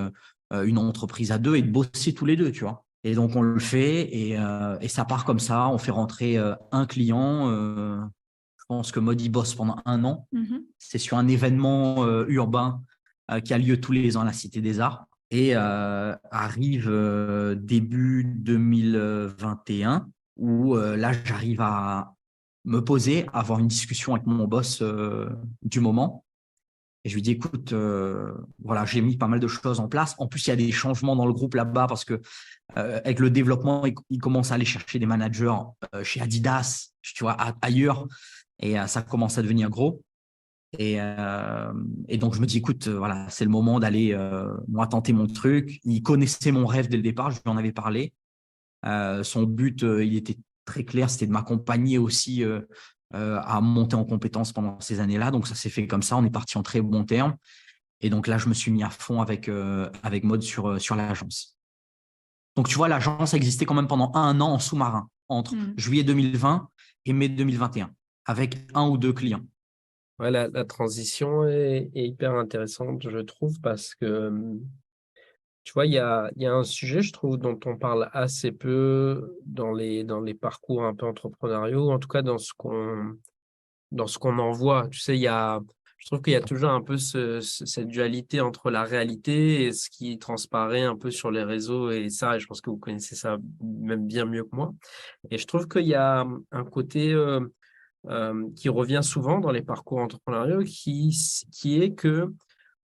Speaker 4: une entreprise à 2 et de bosser tous les 2, tu vois. Et donc, on le fait et ça part comme ça. On fait rentrer un client. Je pense que Modi bosse pendant 1 an. C'est sur un événement urbain qui a lieu tous les ans à la Cité des Arts. Et arrive début 2021 où là, j'arrive à me poser, à avoir une discussion avec mon boss du moment. Et je lui dis, écoute, voilà, j'ai mis pas mal de choses en place. En plus, il y a des changements dans le groupe là-bas parce que avec le développement, il commence à aller chercher des managers chez Adidas, tu vois, ailleurs. Et ça commence à devenir gros. Et donc, je me dis, écoute, voilà, c'est le moment d'aller, moi, tenter mon truc. Il connaissait mon rêve dès le départ, je lui en avais parlé. Son but, il était très clair, c'était de m'accompagner aussi à monter en compétences pendant ces années-là. Donc, ça s'est fait comme ça. On est parti en très bons termes. Et donc là, je me suis mis à fond avec Mode sur l'agence. Donc, tu vois, l'agence a existé quand même pendant 1 an en sous-marin, entre juillet 2020 et mai 2021. avec un ou deux clients.
Speaker 1: Ouais, la transition est hyper intéressante, je trouve, parce que, tu vois, il y a un sujet, je trouve, dont on parle assez peu dans les parcours un peu entrepreneuriaux, en tout cas dans ce qu'on en voit. Tu sais, je trouve qu'il y a toujours un peu cette dualité entre la réalité et ce qui transparaît un peu sur les réseaux. Et ça, et je pense que vous connaissez ça même bien mieux que moi. Et je trouve qu'il y a un côté qui revient souvent dans les parcours entrepreneuriaux qui est que,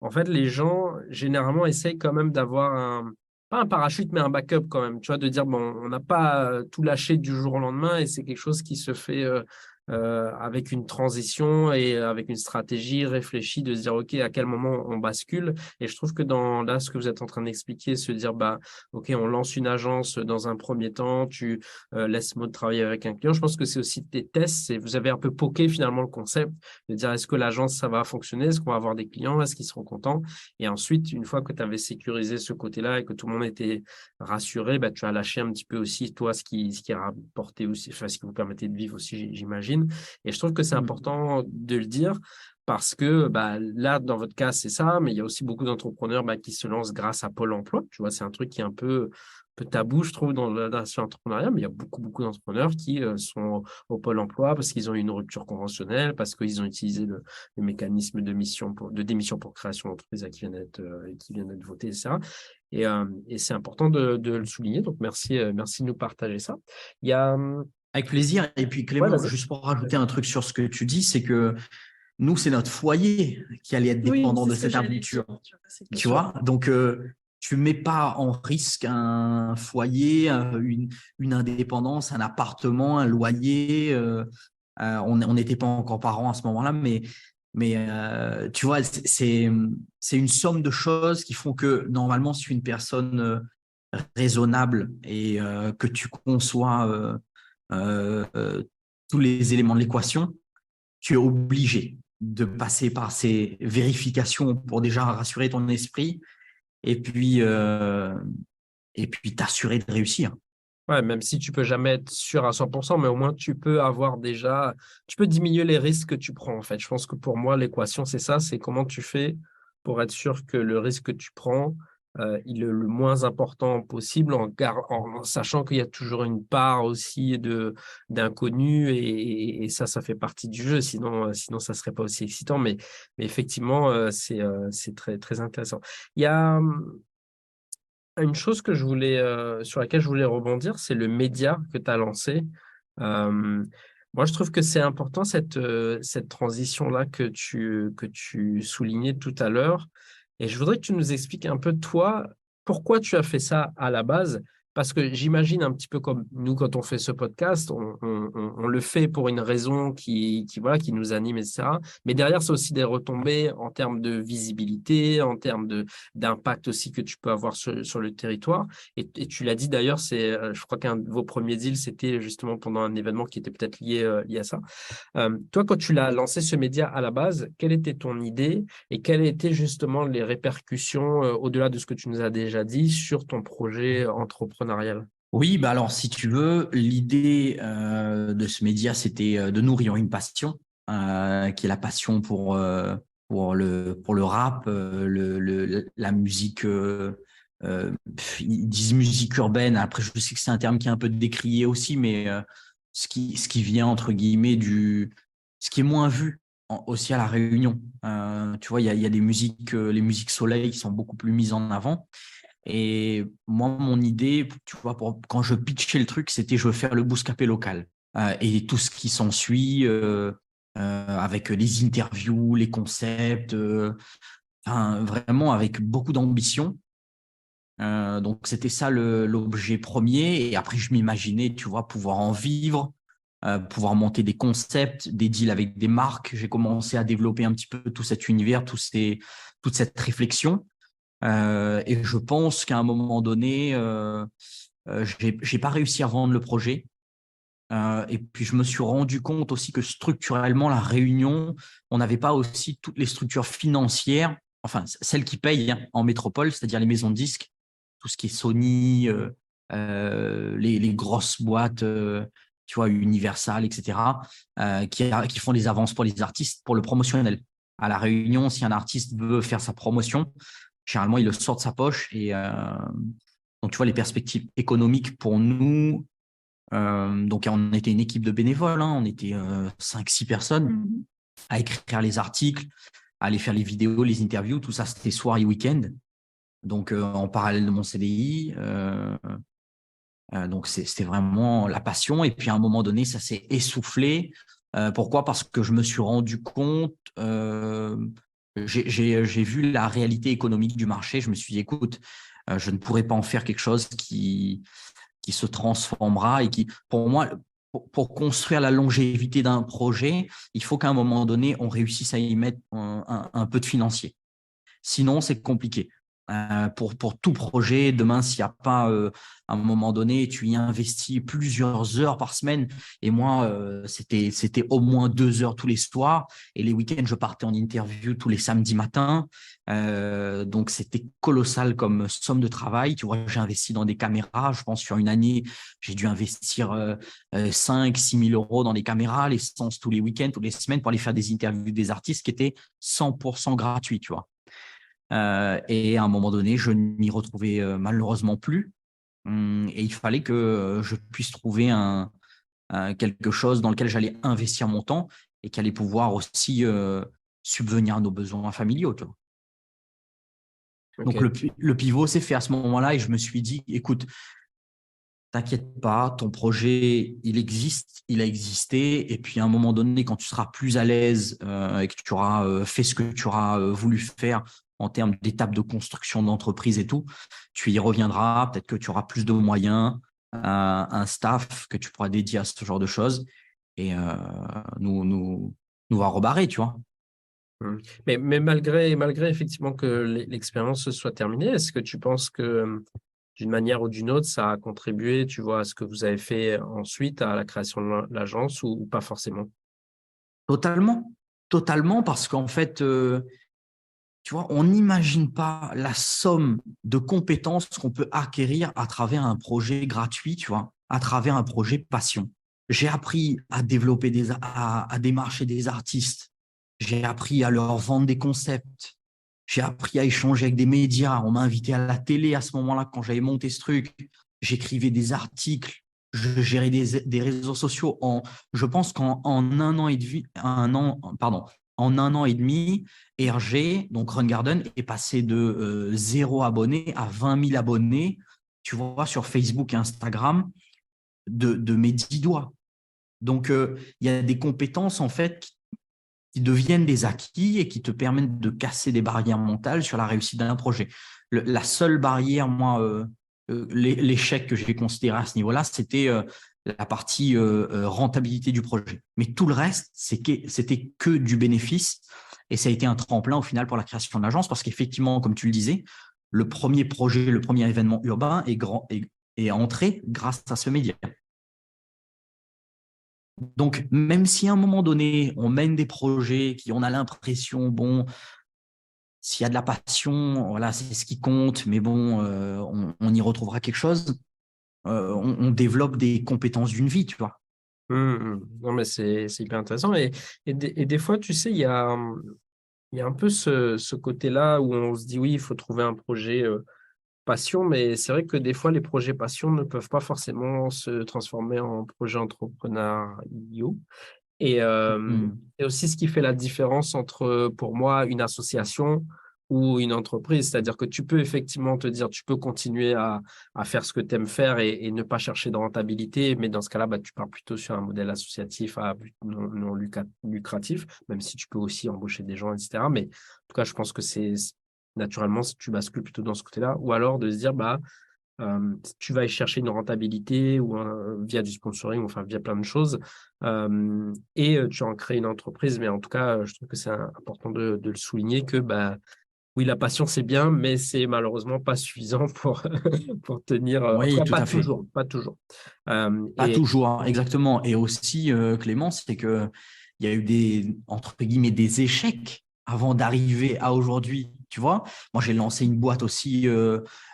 Speaker 1: en fait, les gens, généralement, essayent quand même d'avoir pas un parachute, mais un backup quand même. Tu vois, de dire, bon, on n'a pas tout lâché du jour au lendemain et c'est quelque chose qui se fait avec une transition et avec une stratégie réfléchie de se dire, OK, à quel moment on bascule. Et je trouve que dans là, ce que vous êtes en train d'expliquer, se dire, bah, OK, on lance une agence dans un premier temps, tu laisses Maud travailler avec un client. Je pense que c'est aussi des tests. Vous avez un peu poké finalement le concept de dire, est-ce que l'agence, ça va fonctionner? Est-ce qu'on va avoir des clients? Est-ce qu'ils seront contents? Et ensuite, une fois que tu avais sécurisé ce côté-là et que tout le monde était rassuré, bah, tu as lâché un petit peu aussi, toi, ce qui a rapporté aussi, enfin, ce qui vous permettait de vivre aussi, j'imagine. Et je trouve que c'est important de le dire parce que bah, là, dans votre cas, c'est ça, mais il y a aussi beaucoup d'entrepreneurs bah, qui se lancent grâce à Pôle emploi. Tu vois, c'est un truc qui est un peu tabou, je trouve, dans l'entrepreneuriat, mais il y a beaucoup d'entrepreneurs qui sont au Pôle emploi parce qu'ils ont eu une rupture conventionnelle, parce qu'ils ont utilisé le mécanisme de démission pour création d'entreprise qui vient d'être voté, etc. Et c'est important de le souligner. Donc, merci de nous partager ça. Il y a...
Speaker 4: Avec plaisir. Et puis
Speaker 1: Ouais,
Speaker 4: Clément,
Speaker 1: vas-y.
Speaker 4: juste pour rajouter un truc sur ce que tu dis, c'est que nous, c'est notre foyer qui allait être
Speaker 3: Oui,
Speaker 4: dépendant
Speaker 3: c'est
Speaker 4: de
Speaker 3: ce que
Speaker 4: cette
Speaker 3: j'allais
Speaker 4: aventure.
Speaker 3: dire, tu vois, c'est
Speaker 4: Tu
Speaker 3: clair.
Speaker 4: vois, donc tu mets pas en risque un foyer, une indépendance, un appartement, un loyer. On n'était pas encore parents à ce moment-là, mais tu vois, c'est une somme de choses qui font que normalement, si une personne raisonnable et que tu conçois tous les éléments de l'équation, tu es obligé de passer par ces vérifications pour déjà rassurer ton esprit et puis t'assurer de réussir.
Speaker 1: Ouais, même si tu peux jamais être sûr à 100%, mais au moins tu peux diminuer les risques que tu prends, en fait. Je pense que pour moi, l'équation, c'est ça, c'est comment tu fais pour être sûr que le risque que tu prends, il est le moins important possible en sachant qu'il y a toujours une part aussi d'inconnu et ça fait partie du jeu. Sinon, ça serait pas aussi excitant. Mais effectivement, c'est très, très intéressant. Il y a une chose sur laquelle je voulais rebondir, c'est le média que tu as lancé. Euh, Moi, je trouve que c'est important cette transition-là que tu soulignais tout à l'heure. Et je voudrais que tu nous expliques un peu, toi, pourquoi tu as fait ça à la base. Parce que j'imagine un petit peu comme nous, quand on fait ce podcast, on le fait pour une raison voilà, qui nous anime, etc. Mais derrière, c'est aussi des retombées en termes de visibilité, en termes d'impact aussi que tu peux avoir sur le territoire. Et tu l'as dit d'ailleurs, je crois qu'un de vos premiers deals, c'était justement pendant un événement qui était peut-être lié à ça. Toi, quand tu l'as lancé ce média à la base, quelle était ton idée et quelles étaient justement les répercussions, au-delà de ce que tu nous as déjà dit, sur ton projet entrepreneurial?
Speaker 4: Oui, bah alors si tu veux, l'idée de ce média, c'était de nourrir une passion, qui est la passion pour le rap, la musique. Ils disent musique urbaine. Après, je sais que c'est un terme qui est un peu décrié aussi, mais ce qui vient entre guillemets ce qui est moins vu aussi à la Réunion. Tu vois, il y a des musiques, les musiques soleil qui sont beaucoup plus mises en avant. Et moi, mon idée, tu vois, quand je pitchais le truc, c'était je veux faire le bouscapé local. Et tout ce qui s'ensuit, avec les interviews, les concepts, vraiment avec beaucoup d'ambition. Donc, c'était ça l'objet premier. Et après, je m'imaginais, tu vois, pouvoir en vivre, pouvoir monter des concepts, des deals avec des marques. J'ai commencé à développer un petit peu tout cet univers, toute cette réflexion. Et je pense qu'à un moment donné, j'ai pas réussi à vendre le projet. Et puis, je me suis rendu compte aussi que structurellement, la Réunion, on n'avait pas aussi toutes les structures financières, enfin, celles qui payent en métropole, c'est-à-dire les maisons de disques, tout ce qui est Sony, les grosses boîtes tu vois, Universal, etc., qui font des avances pour les artistes, pour le promotionnel. À La Réunion, si un artiste veut faire sa promotion, généralement, il le sort de sa poche. Et donc, tu vois, les perspectives économiques pour nous, donc on était une équipe de bénévoles, on était 5-6 personnes à écrire les articles, à aller faire les vidéos, les interviews, tout ça, c'était soir et week-end. Donc, en parallèle de mon CDI, donc c'était vraiment la passion. Et puis, à un moment donné, ça s'est essoufflé. Pourquoi? Parce que je me suis rendu compte, j'ai vu la réalité économique du marché. Je me suis dit, écoute, je ne pourrais pas en faire quelque chose qui se transformera et qui, pour moi, pour construire la longévité d'un projet, il faut qu'à un moment donné, on réussisse à y mettre un peu de financier. Sinon, c'est compliqué. Pour tout projet, demain, s'il n'y a pas, à un moment donné, tu y investis plusieurs heures par semaine. Et moi, c'était au moins 2 heures tous les soirs. Et les week-ends, je partais en interview tous les samedis matins. Donc, c'était colossal comme somme de travail. Tu vois, j'ai investi dans des caméras. Je pense sur une année, j'ai dû investir 5-6 000 euros dans des caméras, l'essence tous les week-ends, toutes les semaines pour aller faire des interviews des artistes qui étaient 100% gratuits, tu vois. Et à un moment donné, je ne m'y retrouvais malheureusement plus. Et il fallait que je puisse trouver quelque chose dans lequel j'allais investir mon temps et qui allait pouvoir aussi subvenir à nos besoins familiaux. Tu vois. Okay. Donc, le pivot s'est fait à ce moment-là et je me suis dit, écoute, t'inquiète pas, ton projet, il existe, il a existé. Et puis, à un moment donné, quand tu seras plus à l'aise et que tu auras fait ce que tu auras voulu faire en termes d'étapes de construction d'entreprise et tout, tu y reviendras. Peut-être que tu auras plus de moyens, un staff que tu pourras dédier à ce genre de choses et nous va rebarrer, tu vois.
Speaker 1: Mais malgré effectivement que l'expérience soit terminée, est-ce que tu penses que d'une manière ou d'une autre, ça a contribué, tu vois, à ce que vous avez fait ensuite, à la création de l'agence ou pas forcément?
Speaker 4: Totalement, parce qu'en fait, tu vois, on n'imagine pas la somme de compétences qu'on peut acquérir à travers un projet gratuit, tu vois, à travers un projet passion. J'ai appris à développer à démarcher des artistes. J'ai appris à leur vendre des concepts. J'ai appris à échanger avec des médias. On m'a invité à la télé à ce moment-là quand j'avais monté ce truc. J'écrivais des articles. Je gérais des réseaux sociaux. Je pense qu'en un an et demi, RG, donc Run Garden, est passé de 0 abonnés à 20 000 abonnés, tu vois, sur Facebook et Instagram, de mes 10 doigts. Donc, il y a des compétences, en fait, qui deviennent des acquis et qui te permettent de casser des barrières mentales sur la réussite d'un projet. La seule barrière, moi, l'échec que j'ai considéré à ce niveau-là, c'était la partie rentabilité du projet. Mais tout le reste, c'était que du bénéfice. Et ça a été un tremplin au final pour la création de l'agence parce qu'effectivement, comme tu le disais, le premier projet, le premier événement urbain est entré grâce à ce média. Donc, même si à un moment donné, on mène des projets qui on a l'impression, bon, s'il y a de la passion, voilà, c'est ce qui compte, mais bon, on y retrouvera quelque chose. On développe des compétences d'une vie, tu vois.
Speaker 1: Non, mais c'est hyper intéressant. Et des fois, tu sais, il y a un peu ce côté-là où on se dit, oui, il faut trouver un projet passion, mais c'est vrai que des fois, les projets passion ne peuvent pas forcément se transformer en projet entrepreneuriaux. Et aussi, ce qui fait la différence entre, pour moi, une association ou une entreprise, c'est-à-dire que tu peux effectivement te dire, tu peux continuer à faire ce que tu aimes faire et ne pas chercher de rentabilité, mais dans ce cas-là, tu pars plutôt sur un modèle associatif à but non lucratif, même si tu peux aussi embaucher des gens, etc. Mais en tout cas, je pense que c'est naturellement, si tu bascules plutôt dans ce côté-là, ou alors de se dire, tu vas y chercher une rentabilité ou via du sponsoring, enfin via plein de choses, et tu en crées une entreprise. Mais en tout cas, je trouve que c'est important de le souligner que oui, la passion, c'est bien, mais c'est malheureusement pas suffisant pour tenir.
Speaker 4: Oui, tout à fait.
Speaker 1: Pas toujours.
Speaker 4: Pas toujours, exactement. Et aussi, Clément, c'est qu'il y a eu entre guillemets, des échecs avant d'arriver à aujourd'hui. Tu vois, moi, j'ai lancé une boîte aussi.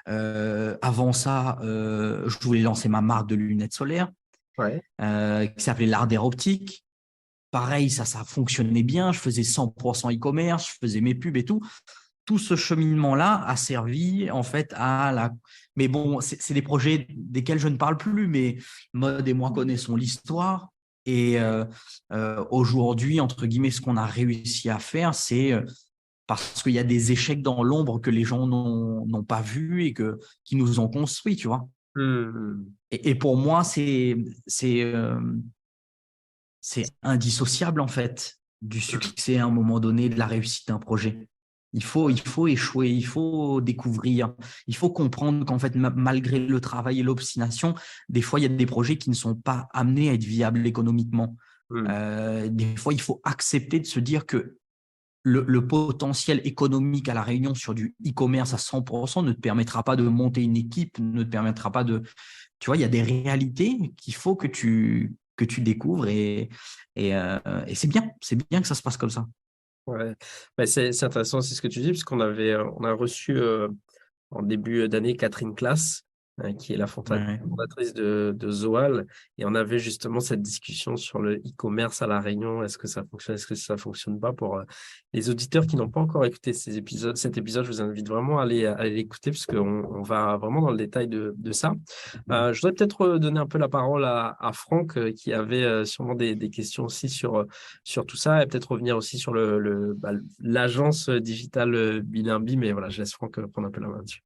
Speaker 4: Avant ça, je voulais lancer ma marque de lunettes solaires.
Speaker 5: Ouais.
Speaker 4: qui s'appelait l'Ardère Optique. Pareil, ça fonctionnait bien. Je faisais 100% e-commerce, je faisais mes pubs et tout. Tout ce cheminement-là a servi en fait à la… Mais bon, c'est des projets desquels je ne parle plus, mais Maud et moi connaissons l'histoire. Et aujourd'hui, entre guillemets, ce qu'on a réussi à faire, c'est parce qu'il y a des échecs dans l'ombre que les gens n'ont pas vus et qui nous ont construits, tu vois. Et pour moi, c'est indissociable en fait du succès à un moment donné, de la réussite d'un projet. Il faut échouer, il faut découvrir, il faut comprendre qu'en fait, malgré le travail et l'obstination, des fois, il y a des projets qui ne sont pas amenés à être viables économiquement. Des fois, il faut accepter de se dire que le potentiel économique à La Réunion sur du e-commerce à 100% ne te permettra pas de monter une équipe, ne te permettra pas de… Tu vois, il y a des réalités qu'il faut que tu découvres et c'est bien que ça se passe comme ça.
Speaker 5: Ouais. Bah, c'est intéressant aussi ce que tu dis, puisqu'on on a reçu en début d'année Catherine Claas, qui est la
Speaker 4: Ouais.
Speaker 5: fondatrice de Zoal, et on avait justement cette discussion sur le e-commerce à La Réunion. Est-ce que ça fonctionne, est-ce que ça fonctionne pas? Pour les auditeurs qui n'ont pas encore écouté cet épisode, je vous invite vraiment à aller l'écouter, puisqu'on va vraiment dans le détail de ça. Je voudrais peut-être donner un peu la parole à Franck, qui avait sûrement des questions aussi sur tout ça, et peut-être revenir aussi sur l'agence digitale Bilimbi, mais voilà, je laisse Franck prendre un peu la main dessus.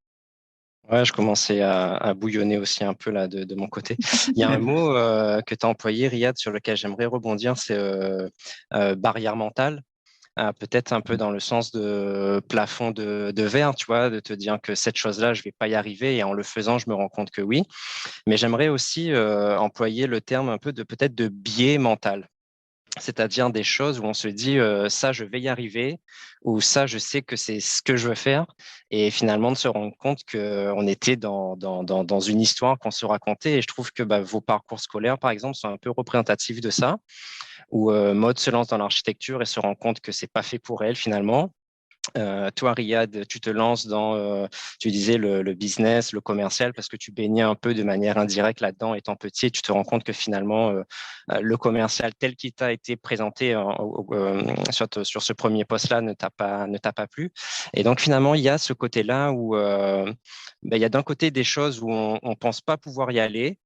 Speaker 2: Ouais, je commençais à bouillonner aussi un peu là de mon côté. Il y a un mot que tu as employé, Riyad, sur lequel j'aimerais rebondir, c'est barrière mentale. Peut-être un peu dans le sens de plafond de verre, tu vois, de te dire que cette chose-là, je vais pas y arriver, et en le faisant, je me rends compte que oui. Mais j'aimerais aussi employer le terme un peu peut-être de biais mental. C'est-à-dire des choses où on se dit ça, je vais y arriver, ou ça, je sais que c'est ce que je veux faire, et finalement de se rendre compte qu'on était dans une histoire qu'on se racontait. Et je trouve que vos parcours scolaires, par exemple, sont un peu représentatifs de ça, où Maud se lance dans l'architecture et se rend compte que c'est pas fait pour elle finalement. Toi, Riyad, tu te lances dans, tu disais, le business, le commercial, parce que tu baignais un peu de manière indirecte là-dedans étant petit, et tu te rends compte que finalement, le commercial tel qu'il t'a été présenté sur ce premier poste-là ne t'a pas plu. Et donc, finalement, il y a ce côté-là où il y a d'un côté des choses où on ne pense pas pouvoir y aller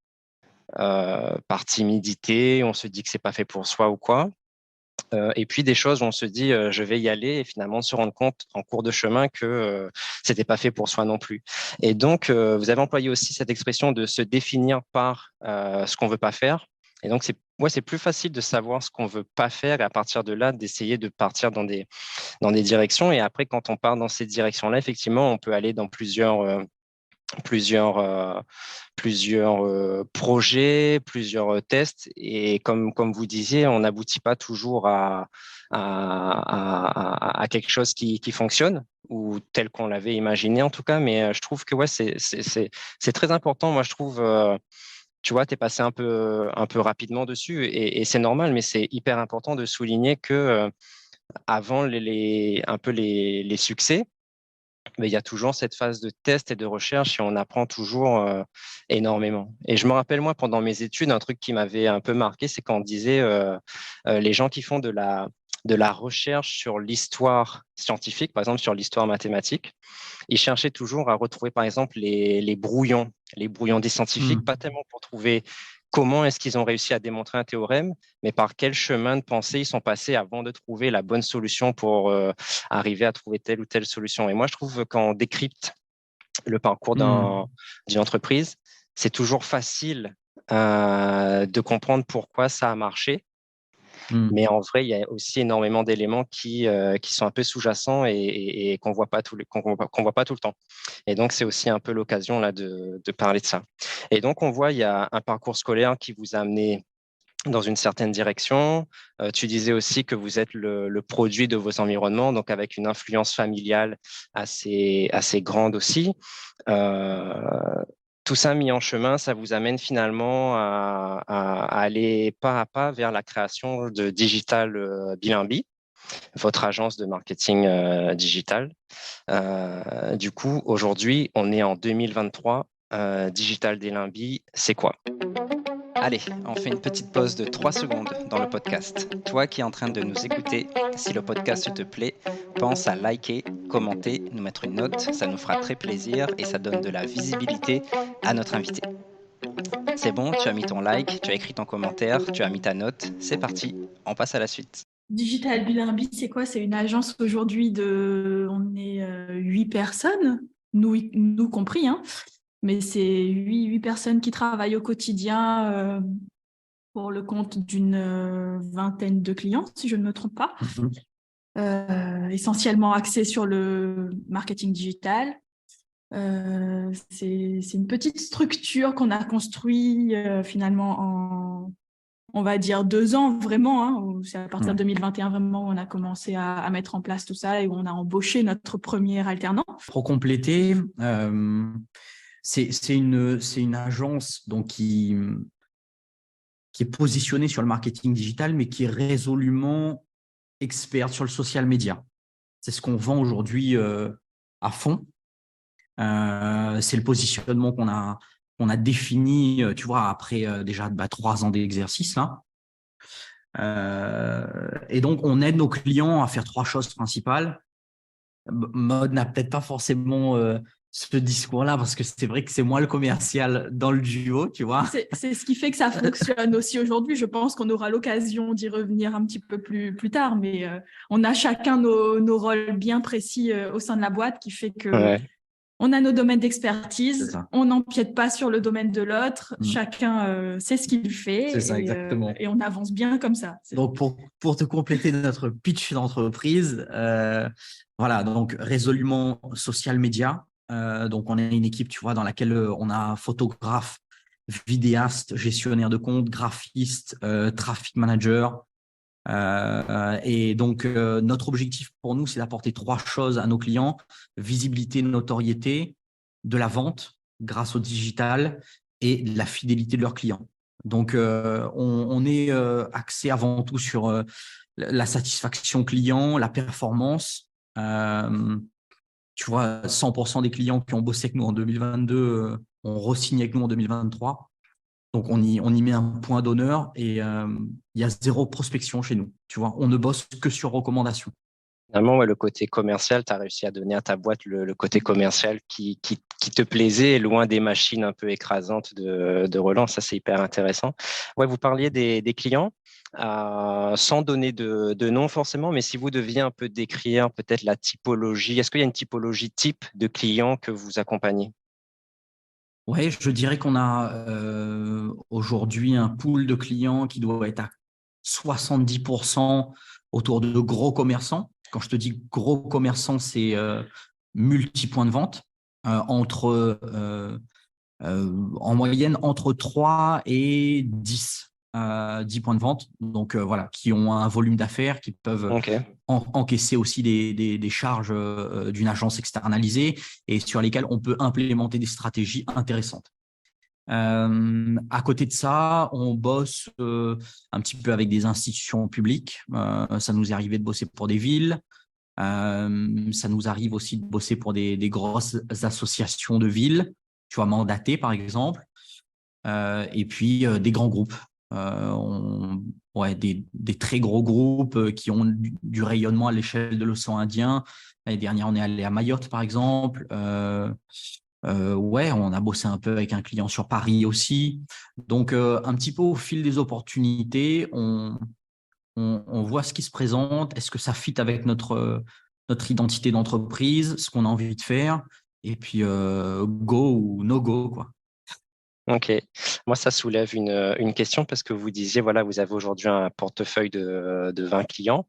Speaker 2: par timidité, on se dit que c'est pas fait pour soi ou quoi. Et puis des choses où on se dit je vais y aller, et finalement se rendre compte en cours de chemin que c'était pas fait pour soi non plus. Et donc vous avez employé aussi cette expression de se définir par ce qu'on veut pas faire. Et donc c'est plus facile de savoir ce qu'on veut pas faire, et à partir de là d'essayer de partir dans des directions. Et après, quand on part dans ces directions-là, effectivement, on peut aller dans plusieurs projets, plusieurs tests, et comme vous disiez, on n'aboutit pas toujours à quelque chose qui fonctionne, ou tel qu'on l'avait imaginé en tout cas. Mais je trouve que ouais, c'est très important. Moi, je trouve, tu vois, tu es passé un peu rapidement dessus, et c'est normal, mais c'est hyper important de souligner que avant un peu les succès, mais il y a toujours cette phase de test et de recherche, et on apprend toujours énormément. Et je me rappelle, moi, pendant mes études, un truc qui m'avait un peu marqué, c'est quand on disait les gens qui font de la recherche sur l'histoire scientifique, par exemple sur l'histoire mathématique, ils cherchaient toujours à retrouver, par exemple, les brouillons des scientifiques, pas tellement pour trouver comment est-ce qu'ils ont réussi à démontrer un théorème, mais par quel chemin de pensée ils sont passés avant de trouver la bonne solution pour arriver à trouver telle ou telle solution. Et moi, je trouve que quand on décrypte le parcours d'une entreprise, c'est toujours facile de comprendre pourquoi ça a marché. Mais en vrai, il y a aussi énormément d'éléments qui sont un peu sous-jacents, et qu'on voit pas tout le temps. Et donc, c'est aussi un peu l'occasion là de parler de ça. Et donc, on voit, il y a un parcours scolaire qui vous a amené dans une certaine direction. Tu disais aussi que vous êtes le produit de vos environnements, donc avec une influence familiale assez grande aussi. Tout ça mis en chemin, ça vous amène finalement à aller pas à pas vers la création de Digital Bilimbi, votre agence de marketing digital. Du coup, aujourd'hui, on est en 2023. Digital Bilimbi, c'est quoi? Allez, on fait une petite pause de 3 secondes dans le podcast. Toi qui es en train de nous écouter, si le podcast te plaît, pense à liker, commenter, nous mettre une note, ça nous fera très plaisir et ça donne de la visibilité à notre invité. C'est bon, tu as mis ton like, tu as écrit ton commentaire, tu as mis ta note, c'est parti, on passe à la suite.
Speaker 3: Digital Bilimbi, c'est quoi? C'est une agence aujourd'hui on est 8 personnes, nous compris, hein. Mais c'est 8 personnes qui travaillent au quotidien pour le compte d'une vingtaine de clients, si je ne me trompe pas. Essentiellement axés sur le marketing digital. C'est une petite structure qu'on a construite finalement en, on va dire, 2 ans vraiment. Hein, c'est à partir de 2021 vraiment où on a commencé à mettre en place tout ça et où on a embauché notre premier alternant.
Speaker 4: Pour compléter, c'est une agence donc, qui est positionnée sur le marketing digital, mais qui est résolument experte sur le social media. C'est ce qu'on vend aujourd'hui à fond. C'est le positionnement qu'on a défini, tu vois, après déjà 3 ans d'exercice là. Et donc, on aide nos clients à faire 3 choses principales. Maud n'a peut-être pas forcément ce discours-là parce que c'est vrai que c'est moi le commercial dans le duo, tu vois.
Speaker 3: C'est ce qui fait que ça fonctionne aussi aujourd'hui. Je pense qu'on aura l'occasion d'y revenir un petit peu plus tard, mais on a chacun nos rôles bien précis au sein de la boîte qui fait que on a nos domaines d'expertise, on n'empiète pas sur le domaine de l'autre, chacun sait ce qu'il fait.
Speaker 4: C'est ça, exactement.
Speaker 3: Et on avance bien comme ça.
Speaker 4: Donc, pour te compléter notre pitch d'entreprise, voilà, donc résolument social media. Donc, on a une équipe, tu vois, dans laquelle on a photographe, vidéaste, gestionnaire de compte, graphiste, traffic manager. Et donc, notre objectif pour nous, c'est d'apporter 3 choses à nos clients: visibilité, notoriété, de la vente grâce au digital et de la fidélité de leurs clients. Donc, on est axé avant tout sur la satisfaction client, la performance. Tu vois, 100% des clients qui ont bossé avec nous en 2022 ont re-signé avec nous en 2023. Donc, on y met un point d'honneur et il y a 0 prospection chez nous. Tu vois, on ne bosse que sur recommandation.
Speaker 2: Finalement, le côté commercial, tu as réussi à donner à ta boîte le côté commercial qui te plaisait, loin des machines un peu écrasantes de relance. Ça, c'est hyper intéressant. Ouais, vous parliez des clients, sans donner de nom forcément, mais si vous deviez un peu décrire peut-être la typologie, est-ce qu'il y a une typologie type de clients que vous accompagnez?
Speaker 4: Oui, je dirais qu'on a aujourd'hui un pool de clients qui doit être à 70% autour de gros commerçants. Quand je te dis gros commerçants, c'est multi-points de vente, en moyenne entre 3 et 10 points de vente. Donc, voilà, qui ont un volume d'affaires, qui peuvent encaisser aussi des charges d'une agence externalisée et sur lesquelles on peut implémenter des stratégies intéressantes. À côté de ça, on bosse un petit peu avec des institutions publiques. Ça nous est arrivé de bosser pour des villes. Ça nous arrive aussi de bosser pour des grosses associations de villes, tu vois, mandatées par exemple. Et puis des grands groupes. Des très gros groupes qui ont du rayonnement à l'échelle de l'océan Indien. L'année dernière, on est allé à Mayotte, par exemple. On a bossé un peu avec un client sur Paris aussi. Donc, un petit peu au fil des opportunités, on voit ce qui se présente. Est-ce que ça fit avec notre identité d'entreprise, ce qu'on a envie de faire? Et puis, go ou no go, quoi.
Speaker 2: Ok. Moi, ça soulève une question parce que vous disiez, voilà, vous avez aujourd'hui un portefeuille de 20 clients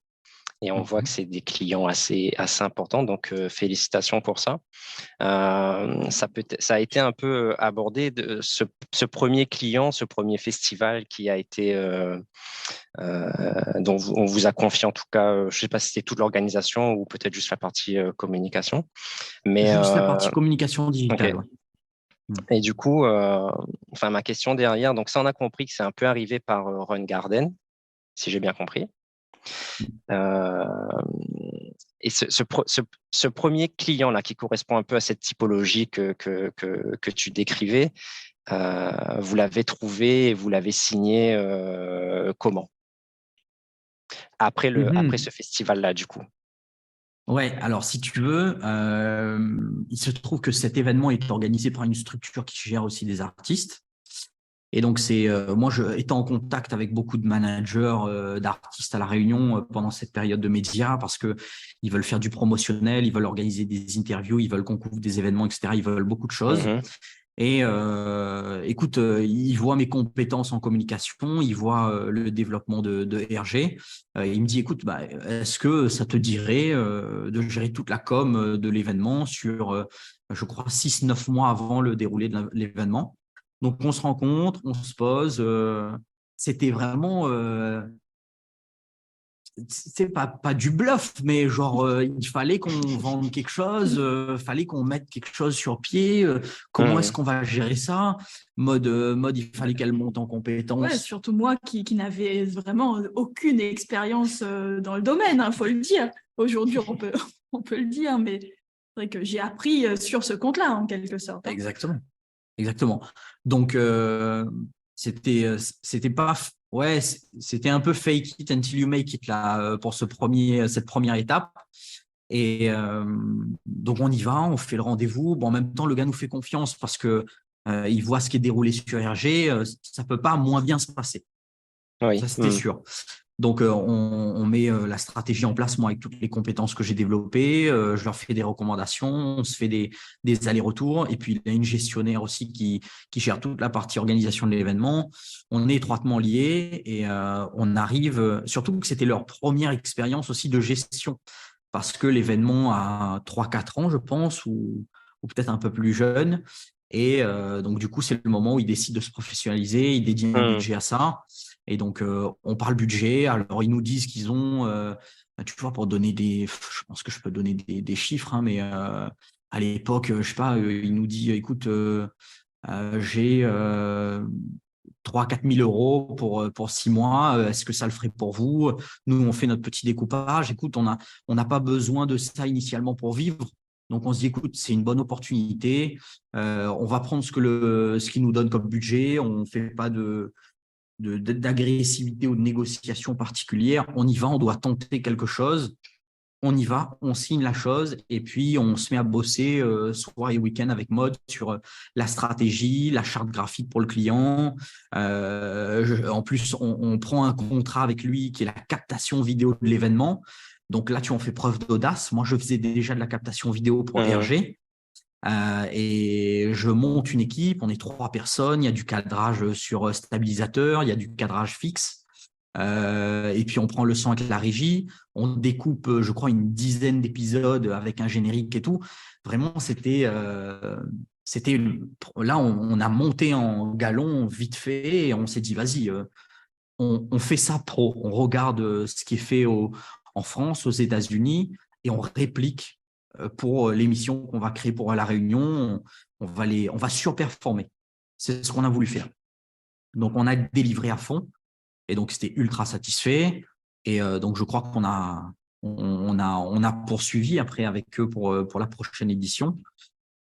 Speaker 2: et on voit que c'est des clients assez importants. Donc, félicitations pour ça. Ça a été un peu abordé de ce premier client, ce premier festival qui a été dont on vous a confié en tout cas, je ne sais pas si c'était toute l'organisation ou peut-être juste la partie communication. Mais,
Speaker 4: juste la partie communication digitale.
Speaker 2: Okay. Et du coup, ma question derrière, donc ça, on a compris que c'est un peu arrivé par Run Garden, si j'ai bien compris. Et ce premier client-là qui correspond un peu à cette typologie que tu décrivais, vous l'avez trouvé et vous l'avez signé comment après ce festival-là, du coup?
Speaker 4: Ouais, alors si tu veux, il se trouve que cet événement est organisé par une structure qui gère aussi des artistes. Et donc, moi, étant en contact avec beaucoup de managers d'artistes à La Réunion pendant cette période de médias, parce qu'ils veulent faire du promotionnel, ils veulent organiser des interviews, ils veulent qu'on couvre des événements, etc. Ils veulent beaucoup de choses. Et écoute, il voit mes compétences en communication, il voit le développement de RG. Il me dit, écoute, est-ce que ça te dirait de gérer toute la com de l'événement sur, je crois, 6-9 mois avant le déroulé de l'événement. Donc, on se rencontre, on se pose. C'était vraiment... c'est pas du bluff, mais genre, il fallait qu'on vende quelque chose, fallait qu'on mette quelque chose sur pied. Comment est-ce qu'on va gérer ça? Mode, il fallait qu'elle monte en compétences.
Speaker 3: Ouais, surtout moi qui n'avais vraiment aucune expérience dans le domaine, il faut le dire. Aujourd'hui, on peut le dire, mais c'est vrai que j'ai appris sur ce compte-là, en quelque sorte.
Speaker 4: Exactement. Donc, c'était pas... Ouais, c'était un peu fake it until you make it là pour cette première étape. Et donc on y va, on fait le rendez-vous. Bon, en même temps, le gars nous fait confiance parce que il voit ce qui est déroulé sur RG. Ça peut pas moins bien se passer.
Speaker 2: Oui.
Speaker 4: Ça, c'était sûr. Donc, on met la stratégie en place, moi, avec toutes les compétences que j'ai développées. Je leur fais des recommandations, on se fait des allers-retours. Et puis, il y a une gestionnaire aussi qui gère toute la partie organisation de l'événement. On est étroitement liés et on arrive, surtout que c'était leur première expérience aussi de gestion, parce que l'événement a 3-4 ans, je pense, ou peut-être un peu plus jeune. Et donc, du coup, c'est le moment où ils décident de se professionnaliser, ils dédient un budget à ça. Et donc, on parle budget. Alors, ils nous disent qu'ils ont, tu vois, pour donner je pense que je peux donner des chiffres, hein, mais à l'époque, je sais pas, il nous dit, écoute, j'ai 3-4 000 euros pour 6 mois. Est-ce que ça le ferait pour vous? Nous, on fait notre petit découpage. Écoute, on n'a pas besoin de ça initialement pour vivre. Donc, on se dit, écoute, c'est une bonne opportunité. On va prendre ce qu'il nous donne comme budget. On ne fait pas d'agressivité ou de négociation particulière. On y va, on doit tenter quelque chose. On y va, on signe la chose et puis on se met à bosser soir et week-end avec Mode sur la stratégie, la charte graphique pour le client. En plus, on prend un contrat avec lui qui est la captation vidéo de l'événement. Donc là, tu en fais preuve d'audace. Moi, je faisais déjà de la captation vidéo pour RG. Et je monte une équipe, on est 3 personnes, il y a du cadrage sur stabilisateur, il y a du cadrage fixe. Et puis on prend le son avec la régie, on découpe, je crois, une dizaine d'épisodes avec un générique et tout. Vraiment, c'était là, on a monté en galon vite fait et on s'est dit, vas-y, on fait ça pro. On regarde ce qui est fait en France, aux États-Unis et on réplique pour l'émission qu'on va créer pour La Réunion. On va surperformer. C'est ce qu'on a voulu faire. Donc, on a délivré à fond. Et donc, c'était ultra satisfait. Et donc, je crois qu'on a poursuivi après avec eux pour la prochaine édition.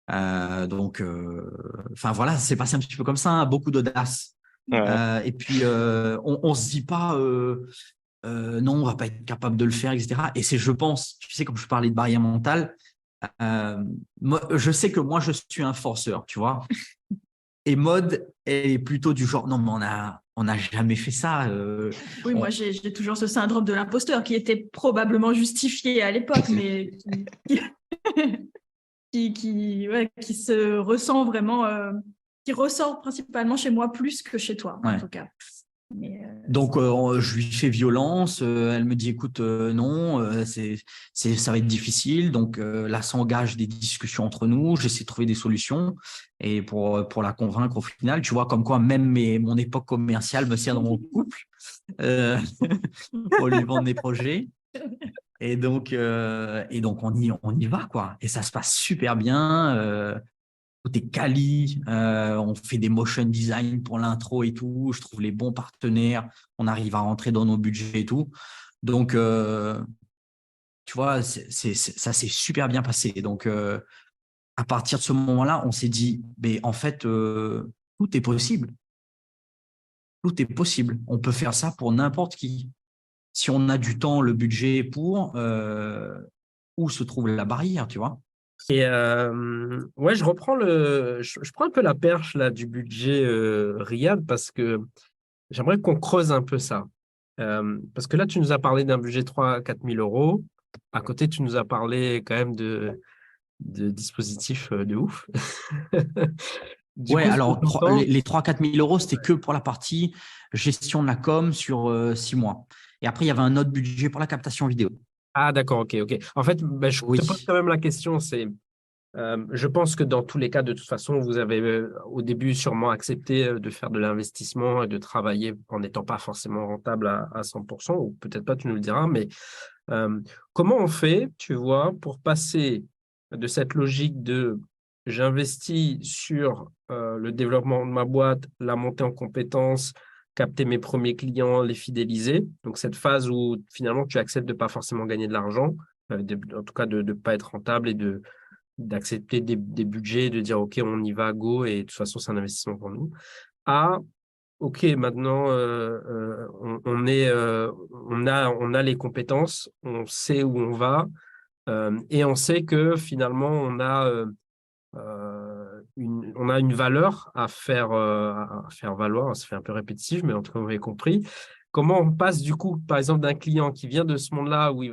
Speaker 4: Donc, voilà, c'est passé un petit peu comme ça, hein, beaucoup d'audace. Et puis, on ne se dit pas... non, on va pas être capable de le faire, etc. Et c'est, je pense, tu sais, comme je parlais de barrière mentale, moi, je sais que moi, je suis un forceur, tu vois. Et Mode est plutôt du genre, non, mais on n'a jamais fait ça.
Speaker 3: Oui, moi, j'ai toujours ce syndrome de l'imposteur qui était probablement justifié à l'époque, mais qui se ressent vraiment, qui ressort principalement chez moi plus que chez toi, en tout cas.
Speaker 4: Donc, je lui fais violence. Elle me dit, écoute, non, ça va être difficile. Donc, là, s'engage des discussions entre nous. J'essaie de trouver des solutions. Et pour la convaincre au final, tu vois, comme quoi même mon époque commerciale me sert dans mon couple pour lui vendre mes projets. Et donc on y va, quoi. Et ça se passe super bien. Tout est quali, on fait des motion design pour l'intro et tout, je trouve les bons partenaires, on arrive à rentrer dans nos budgets et tout. Donc, tu vois, ça s'est super bien passé. Donc, à partir de ce moment-là, on s'est dit, mais en fait, tout Tout est possible. Tout est possible. On peut faire ça pour n'importe qui. Si on a du temps, le budget pour, où se trouve la barrière, tu vois?
Speaker 5: Et ouais, je reprends je prends un peu la perche là du budget Riyad parce que j'aimerais qu'on creuse un peu ça. Parce que là, tu nous as parlé d'un budget 3 000 à 4 000 euros. À côté, tu nous as parlé quand même de dispositifs de ouf. Du
Speaker 4: Ouais,
Speaker 5: coup,
Speaker 4: alors les 3 000 à 4 000 euros, c'était que pour la partie gestion de la com sur 6 mois. Et après, il y avait un autre budget pour la captation vidéo.
Speaker 5: ah, d'accord, ok. En fait, je te
Speaker 4: Oui.
Speaker 5: pose quand même la question, je pense que dans tous les cas, de toute façon, vous avez au début sûrement accepté de faire de l'investissement et de travailler en n'étant pas forcément rentable à 100%, ou peut-être pas, tu nous le diras, mais comment on fait, tu vois, pour passer de cette logique de j'investis sur le développement de ma boîte, la montée en compétences, capter mes premiers clients, les fidéliser. Donc, cette phase où finalement tu acceptes de ne pas forcément gagner de l'argent, en tout cas de ne pas être rentable et d'accepter des budgets, de dire OK, on y va, go, et de toute façon, c'est un investissement pour nous. OK, maintenant, on a les compétences, on sait où on va, et on sait que finalement, on a une valeur à faire valoir. Ça fait un peu répétitif, mais en tout cas, vous avez compris. Comment on passe du coup, par exemple, d'un client qui vient de ce monde-là où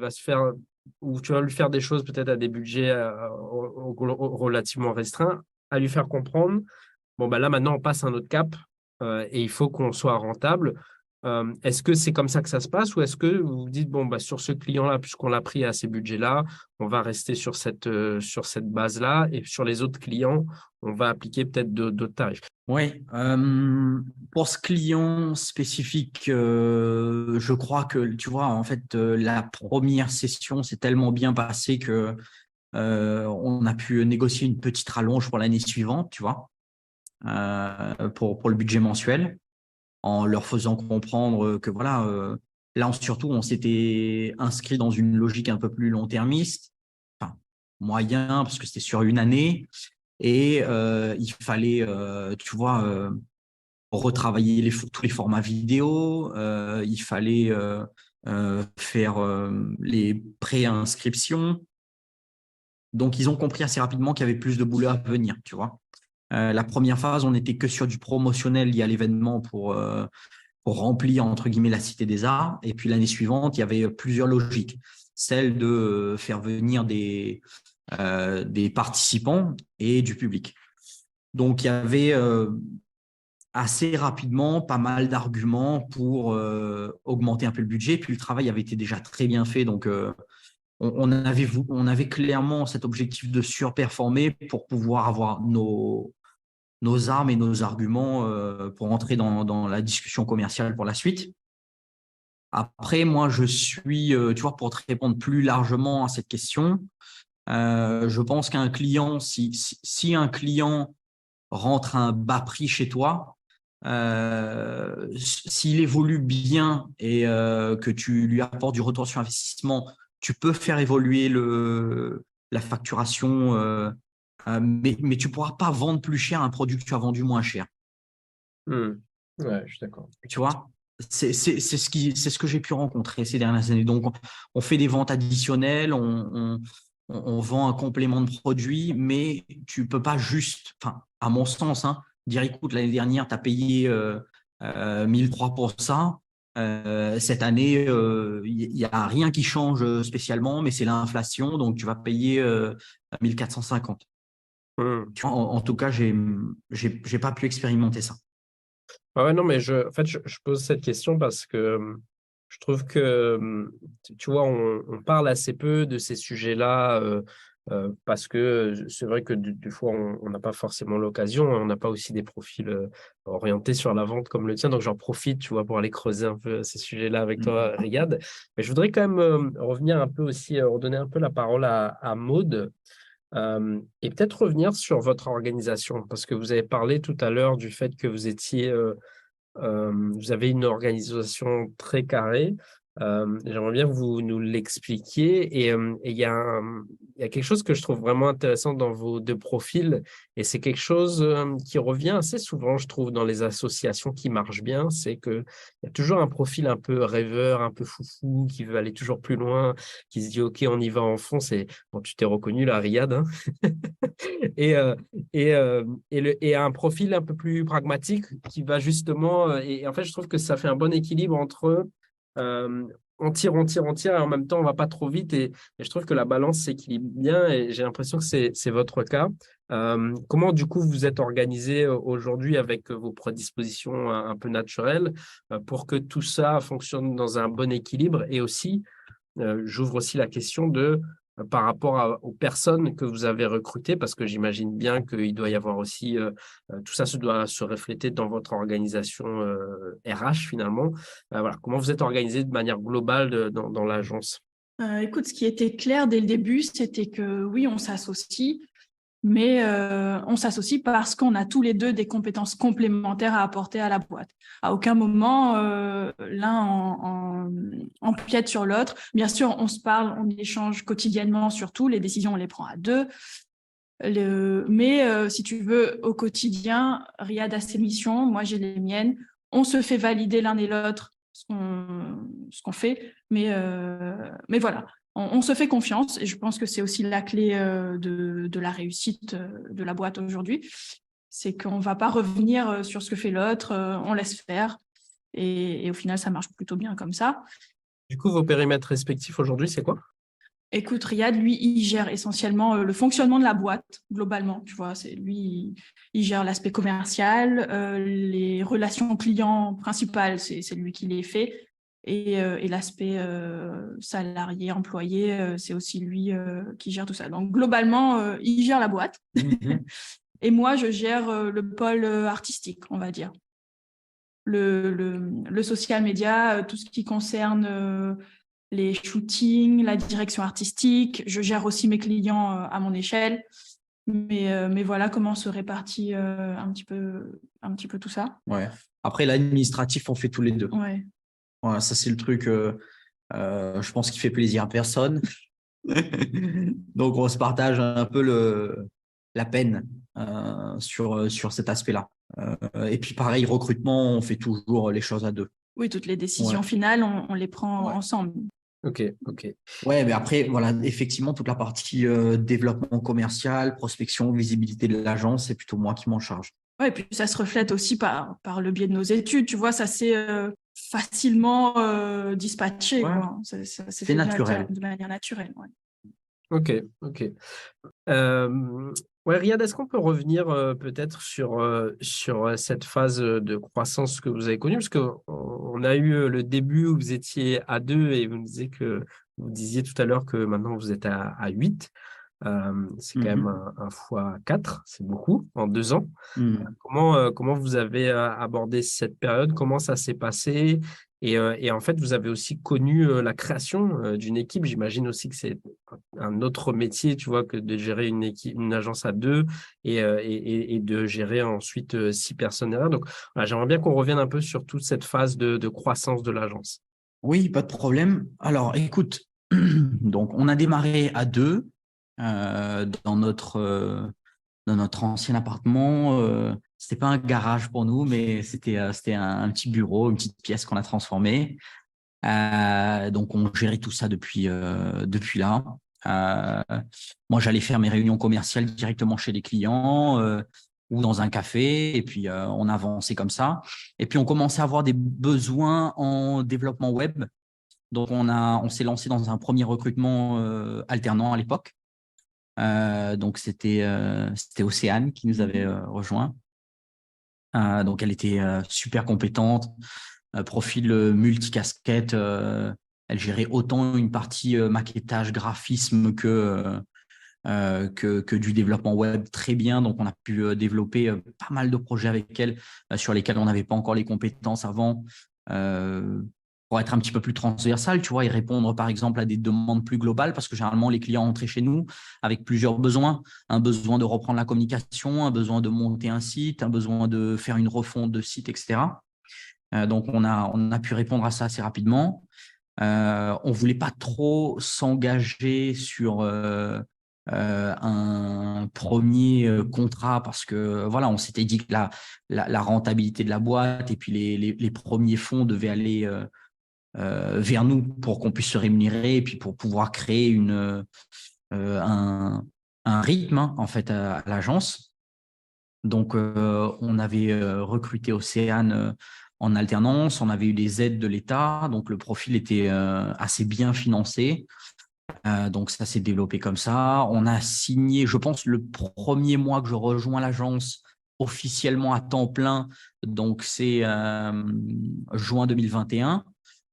Speaker 5: tu vas lui faire des choses peut-être à des budgets relativement restreints, à lui faire comprendre, bon, bah là, maintenant, on passe un autre cap et il faut qu'on soit rentable. Est-ce que c'est comme ça que ça se passe ou est-ce que vous vous dites, bon, bah, sur ce client-là, puisqu'on l'a pris à ces budgets-là, on va rester sur cette base-là et sur les autres clients, on va appliquer peut-être d'autres tarifs?
Speaker 4: Oui, pour ce client spécifique, je crois que, tu vois, en fait, la première session s'est tellement bien passée que on a pu négocier une petite rallonge pour l'année suivante, tu vois, pour le budget mensuel, en leur faisant comprendre que voilà, là surtout on s'était inscrit dans une logique un peu plus long-termiste, enfin moyen parce que c'était sur une année et il fallait, tu vois, retravailler tous les formats vidéo, il fallait faire les pré-inscriptions. Donc ils ont compris assez rapidement qu'il y avait plus de boulot à venir, tu vois. La première phase, on n'était que sur du promotionnel lié à l'événement pour remplir, entre guillemets, la Cité des Arts. Et puis l'année suivante, il y avait plusieurs logiques. Celle de faire venir des participants et du public. Donc, il y avait assez rapidement pas mal d'arguments pour augmenter un peu le budget. Puis le travail avait été déjà très bien fait. Donc, on avait clairement cet objectif de surperformer pour pouvoir avoir nos armes et nos arguments pour entrer dans la discussion commerciale pour la suite. Après, moi, je suis, tu vois, pour te répondre plus largement à cette question, je pense qu'un client, si un client rentre à un bas prix chez toi, s'il évolue bien et que tu lui apportes du retour sur investissement, tu peux faire évoluer la facturation, mais tu ne pourras pas vendre plus cher un produit que tu as vendu moins cher.
Speaker 5: Ouais, je suis d'accord.
Speaker 4: Tu vois, c'est ce que j'ai pu rencontrer ces dernières années. Donc, on fait des ventes additionnelles, on vend un complément de produit, mais tu ne peux pas juste, enfin, à mon sens, hein, dire écoute, l'année dernière, tu as payé 1003 pour ça. Cette année, il n'y a rien qui change spécialement, mais c'est l'inflation, donc tu vas payer 1450. En tout cas, j'ai pas pu expérimenter ça.
Speaker 5: Ouais, non, mais je pose cette question parce que je trouve que, tu vois, on parle assez peu de ces sujets-là parce que c'est vrai que des fois, on n'a pas forcément l'occasion. On n'a pas aussi des profils orientés sur la vente comme le tien. Donc, j'en profite, tu vois, pour aller creuser un peu ces sujets-là avec toi, Riyad. Mais je voudrais quand même revenir un peu aussi, redonner un peu la parole à Maud. Et peut-être revenir sur votre organisation, parce que vous avez parlé tout à l'heure du fait que vous avez une organisation très carrée. J'aimerais bien que vous nous l'expliquiez. Et il y a quelque chose que je trouve vraiment intéressant dans vos deux profils, et c'est quelque chose qui revient assez souvent, je trouve, dans les associations qui marchent bien. C'est qu'il y a toujours un profil un peu rêveur, un peu foufou, qui veut aller toujours plus loin, qui se dit OK, on y va en fond. Bon, tu t'es reconnu là, Riyad, hein. et, et un profil un peu plus pragmatique qui va justement. Et en fait, je trouve que ça fait un bon équilibre entre on tire, et en même temps, on ne va pas trop vite. Et je trouve que la balance s'équilibre bien et j'ai l'impression que c'est votre cas. Comment, du coup, vous êtes organisé aujourd'hui avec vos prédispositions un peu naturelles pour que tout ça fonctionne dans un bon équilibre? Et aussi, j'ouvre aussi la question de par rapport aux personnes que vous avez recrutées, parce que j'imagine bien qu'il doit y avoir aussi, tout ça doit se refléter dans votre organisation RH finalement. Voilà, comment vous êtes organisé de manière globale dans l'agence?
Speaker 3: Écoute, ce qui était clair dès le début, c'était que oui, on s'associe, mais on s'associe parce qu'on a tous les deux des compétences complémentaires à apporter à la boîte. À aucun moment, l'un empiète sur l'autre. Bien sûr, on se parle, on échange quotidiennement sur tout, les décisions, on les prend à deux. Mais si tu veux, au quotidien, Riyad a ses missions, moi j'ai les miennes. On se fait valider l'un et l'autre ce qu'on fait, mais voilà. On se fait confiance et je pense que c'est aussi la clé de la réussite de la boîte aujourd'hui. C'est qu'on ne va pas revenir sur ce que fait l'autre, on laisse faire et au final, ça marche plutôt bien comme ça.
Speaker 5: Du coup, vos périmètres respectifs aujourd'hui, c'est quoi?
Speaker 3: Écoute, Riyad, lui, il gère essentiellement le fonctionnement de la boîte, globalement. Tu vois, il gère l'aspect commercial, les relations clients principales, c'est lui qui les fait. Et l'aspect salarié, employé, c'est aussi lui qui gère tout ça. Donc, globalement, il gère la boîte. Et moi, je gère le pôle artistique, on va dire. Le social media, tout ce qui concerne les shootings, la direction artistique. Je gère aussi mes clients à mon échelle. Mais voilà comment se répartit un petit peu tout ça.
Speaker 4: Ouais. Après, l'administratif, on fait tous les deux.
Speaker 3: Ouais.
Speaker 4: Voilà, ça, c'est le truc, je pense, qui fait plaisir à personne. Donc, on se partage un peu la peine sur cet aspect-là. Et puis, pareil, recrutement, on fait toujours les choses à deux.
Speaker 3: Oui, toutes les décisions finales, on les prend ensemble.
Speaker 5: Ok.
Speaker 4: Ouais, mais après, voilà, effectivement, toute la partie développement commercial, prospection, visibilité de l'agence, c'est plutôt moi qui m'en charge.
Speaker 3: Ouais, et puis ça se reflète aussi par le biais de nos études. Tu vois, ça s'est facilement dispatché.
Speaker 4: Ouais.
Speaker 3: Quoi. Ça s'est fait
Speaker 4: naturel.
Speaker 3: De manière naturelle. Ouais.
Speaker 5: Ok. Ouais, Riyad, est-ce qu'on peut revenir peut-être sur cette phase de croissance que vous avez connue? Parce qu'on a eu le début où vous étiez à 2 et vous disiez tout à l'heure que maintenant vous êtes à 8. C'est quand même un fois 4, c'est beaucoup en 2 ans. Comment vous avez abordé cette période? Comment ça s'est passé? Et en fait, vous avez aussi connu la création d'une équipe. J'imagine aussi que c'est un autre métier, tu vois, que de gérer une agence à 2 et de gérer ensuite 6 personnes derrière. Donc, voilà, j'aimerais bien qu'on revienne un peu sur toute cette phase de croissance de l'agence.
Speaker 4: Oui, pas de problème. Alors, écoute, donc on a démarré à 2 dans notre ancien appartement. C'était pas un garage pour nous, mais c'était un petit bureau, une petite pièce qu'on a transformée. Donc, on gérait tout ça depuis là. Moi, j'allais faire mes réunions commerciales directement chez les clients ou dans un café, et puis on avançait comme ça. Et puis, on commençait à avoir des besoins en développement web. Donc, on s'est lancé dans un premier recrutement alternant à l'époque. Donc, c'était Océane qui nous avait rejoint. Donc, elle était super compétente, profil multicasquette. Elle gérait autant une partie maquettage, graphisme que du développement web très bien. Donc, on a pu développer pas mal de projets avec elle sur lesquels on n'avait pas encore les compétences avant. Pour être un petit peu plus transversal, tu vois, et répondre par exemple à des demandes plus globales, parce que généralement, les clients entraient chez nous avec plusieurs besoins. Un besoin de reprendre la communication, un besoin de monter un site, un besoin de faire une refonte de site, etc. Donc, on a pu répondre à ça assez rapidement. On voulait pas trop s'engager sur un premier contrat parce que voilà, on s'était dit que la rentabilité de la boîte et puis les premiers fonds devaient aller vers nous pour qu'on puisse se rémunérer et puis pour pouvoir créer un rythme en fait à l'agence. Donc, on avait recruté Océane en alternance, on avait eu des aides de l'État, donc le profil était assez bien financé. Donc, ça s'est développé comme ça. On a signé, je pense, le premier mois que je rejoins l'agence officiellement à temps plein, donc c'est juin 2021.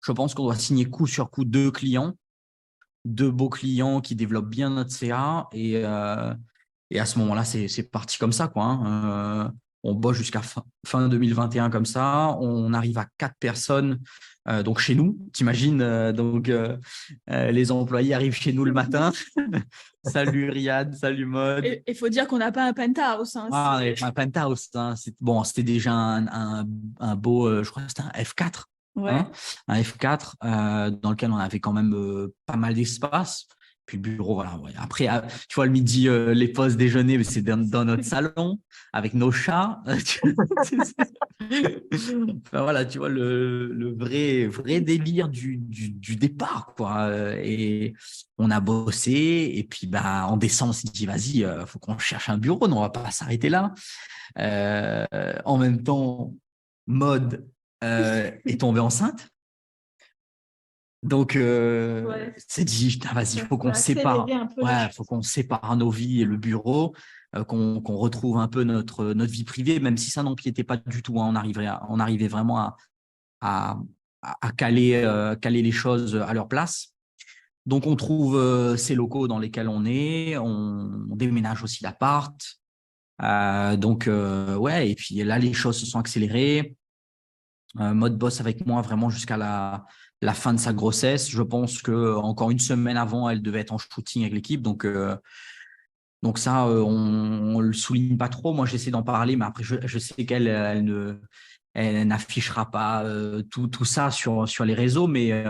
Speaker 4: Je pense qu'on doit signer coup sur coup 2 clients, 2 beaux clients qui développent bien notre CA et à ce moment-là, c'est parti comme ça, quoi. Hein. On bosse jusqu'à fin 2021 comme ça. On arrive à 4 personnes donc chez nous. T'imagines, les employés arrivent chez nous le matin. Salut Riyad, salut Maud.
Speaker 3: Il faut dire qu'on n'a pas un penthouse. Hein,
Speaker 4: un penthouse. Hein. Bon, c'était déjà un beau, je crois que c'était un F4.
Speaker 3: Ouais.
Speaker 4: Hein, un F4 dans lequel on avait quand même pas mal d'espace. Puis le bureau, voilà. Ouais. Après, tu vois, le midi, les pauses déjeuner, c'est dans notre salon avec nos chats. Enfin, voilà, tu vois, le vrai délire du départ, quoi. Et on a bossé. Et puis, en décembre, on s'est dit, vas-y, faut qu'on cherche un bureau. Non, on va pas s'arrêter là. En même temps, Maud est tombée enceinte. Donc, c'est dit, vas-y, il faut qu'on sépare. Ouais, faut qu'on sépare nos vies et le bureau, qu'on retrouve un peu notre vie privée, même si ça n'empiétait pas du tout. Hein, on arrivait vraiment à caler les choses à leur place. Donc, on trouve ces locaux dans lesquels on est. On déménage aussi l'appart. Ouais, et puis là, les choses se sont accélérées. Maud bosse avec moi vraiment jusqu'à la fin de sa grossesse. Je pense que encore une semaine avant, elle devait être en shooting avec l'équipe. Donc ça, on le souligne pas trop. Moi, j'essaie d'en parler, mais après, je sais qu'elle n'affichera pas tout ça sur les réseaux. Mais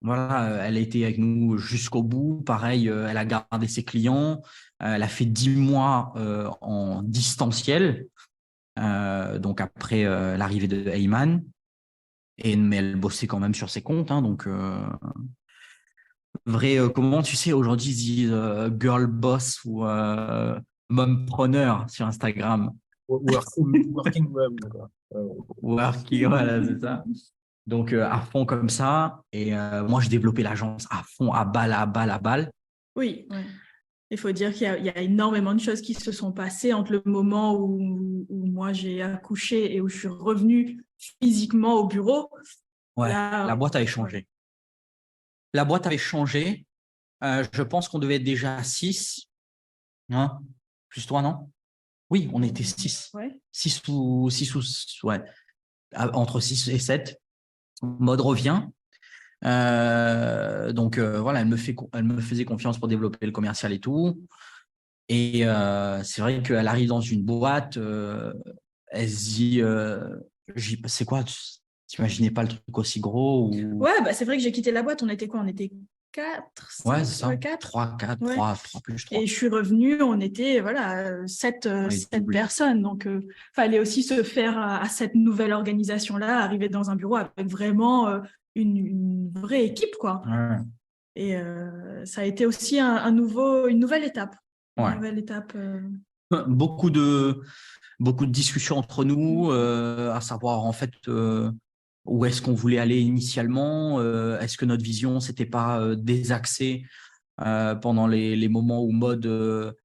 Speaker 4: voilà, elle a été avec nous jusqu'au bout. Pareil, elle a gardé ses clients. Elle a fait 10 mois en distanciel. Donc après l'arrivée de Heyman. Mais elle bossait quand même sur ses comptes. Hein, donc, comment tu sais, aujourd'hui, ils disent girl boss ou mompreneur sur Instagram.
Speaker 5: Working mom.
Speaker 4: Working, voilà, c'est ça. Donc, à fond comme ça. Et moi, j'ai développé l'agence à fond, à balle.
Speaker 3: Oui, ouais. Il faut dire qu'il y a énormément de choses qui se sont passées entre le moment où moi j'ai accouché et où je suis revenue physiquement au bureau.
Speaker 4: Ouais, la boîte avait changé. Ouais. La boîte avait changé. Je pense qu'on devait être déjà à 6. Hein, plus toi, non? Oui, on était 6.
Speaker 3: Ouais.
Speaker 4: 6 ou ouais. Entre 6 et 7. Maud revient. Voilà, elle me faisait confiance pour développer le commercial et tout. Et c'est vrai qu'elle arrive dans une boîte, elle se dit, c'est quoi, tu n'imaginais pas le truc aussi gros ou...
Speaker 3: Ouais, c'est vrai que j'ai quitté la boîte, on était quoi? On était 4,
Speaker 4: ouais, c'est ça.
Speaker 3: 4
Speaker 4: 3 plus 3.
Speaker 3: Et je suis revenue, on était 7 personnes. Donc, fallait aussi se faire à cette nouvelle organisation-là, arriver dans un bureau avec vraiment une vraie équipe, quoi.
Speaker 4: Ouais.
Speaker 3: Et ça a été aussi une nouvelle étape.
Speaker 4: Ouais.
Speaker 3: Une nouvelle étape.
Speaker 4: Beaucoup de discussions entre nous, à savoir en fait où est-ce qu'on voulait aller initialement. Est-ce que notre vision s'était pas désaxée pendant les moments où Maud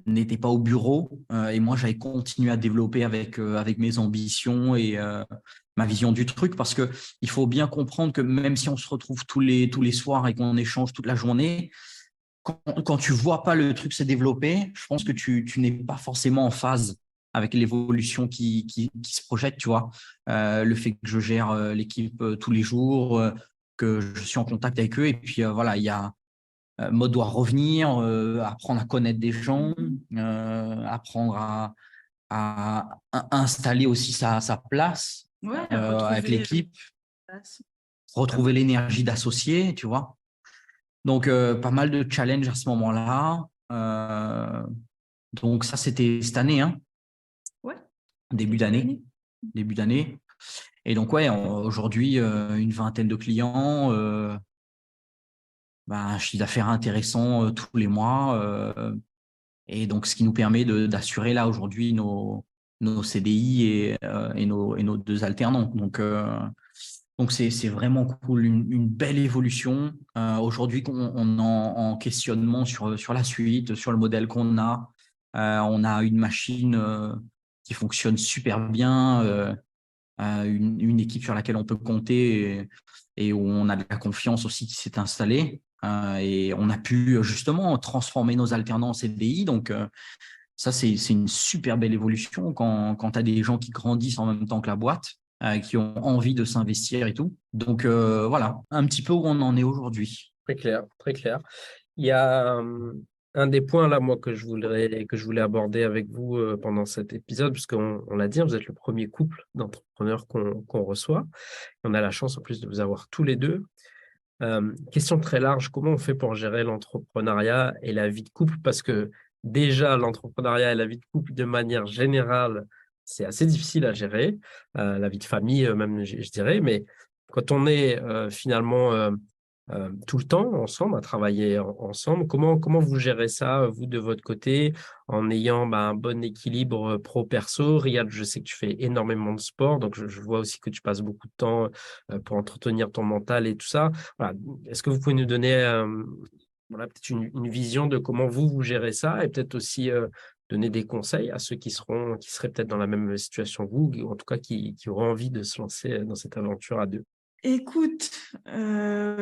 Speaker 4: n'était pas au bureau et moi j'avais continué à développer avec mes ambitions et ma vision du truc, parce que il faut bien comprendre que même si on se retrouve tous les soirs et qu'on échange toute la journée, quand tu vois pas le truc se développer, je pense que tu n'es pas forcément en phase avec l'évolution qui se projette, tu vois. Le fait que je gère l'équipe tous les jours, que je suis en contact avec eux, et puis voilà, il y a Maud doit revenir, apprendre à connaître des gens, apprendre à installer aussi sa place avec l'équipe. retrouver l'énergie d'associé, tu vois. Donc, pas mal de challenges à ce moment-là. Donc, ça, c'était cette année, hein,
Speaker 3: Ouais.
Speaker 4: début d'année. Et donc, ouais, aujourd'hui, une vingtaine de clients, un chiffre d'affaires intéressant tous les mois. Et donc, ce qui nous permet d'assurer là aujourd'hui nos CDI et nos deux alternants. Donc c'est vraiment cool, une belle évolution. Aujourd'hui, on est en questionnement sur la suite, sur le modèle qu'on a. On a une machine qui fonctionne super bien, une équipe sur laquelle on peut compter et où on a de la confiance aussi qui s'est installée. Et on a pu justement transformer nos alternants en CDI. Donc, ça, c'est une super belle évolution quand tu as des gens qui grandissent en même temps que la boîte, qui ont envie de s'investir et tout. Donc, voilà, un petit peu où on en est aujourd'hui.
Speaker 5: Très clair, très clair. Il y a un des points là, moi, que je voulais aborder avec vous pendant cet épisode, puisqu'on l'a dit, vous êtes le premier couple d'entrepreneurs qu'on reçoit. On a la chance en plus de vous avoir tous les deux. Question très large, comment on fait pour gérer l'entrepreneuriat et la vie de couple? Parce que déjà, l'entrepreneuriat et la vie de couple, de manière générale, c'est assez difficile à gérer. La vie de famille, même, je dirais. Mais quand on est finalement tout le temps ensemble, à travailler ensemble, comment vous gérez ça, vous, de votre côté, en ayant un bon équilibre pro-perso? Riyad, je sais que tu fais énormément de sport, donc je vois aussi que tu passes beaucoup de temps pour entretenir ton mental et tout ça. Voilà. Est-ce que vous pouvez nous donner peut-être une vision de comment vous gérez ça et peut-être aussi donner des conseils à ceux qui seraient peut-être dans la même situation que vous, ou en tout cas qui auront envie de se lancer dans cette aventure à deux?
Speaker 3: Écoute,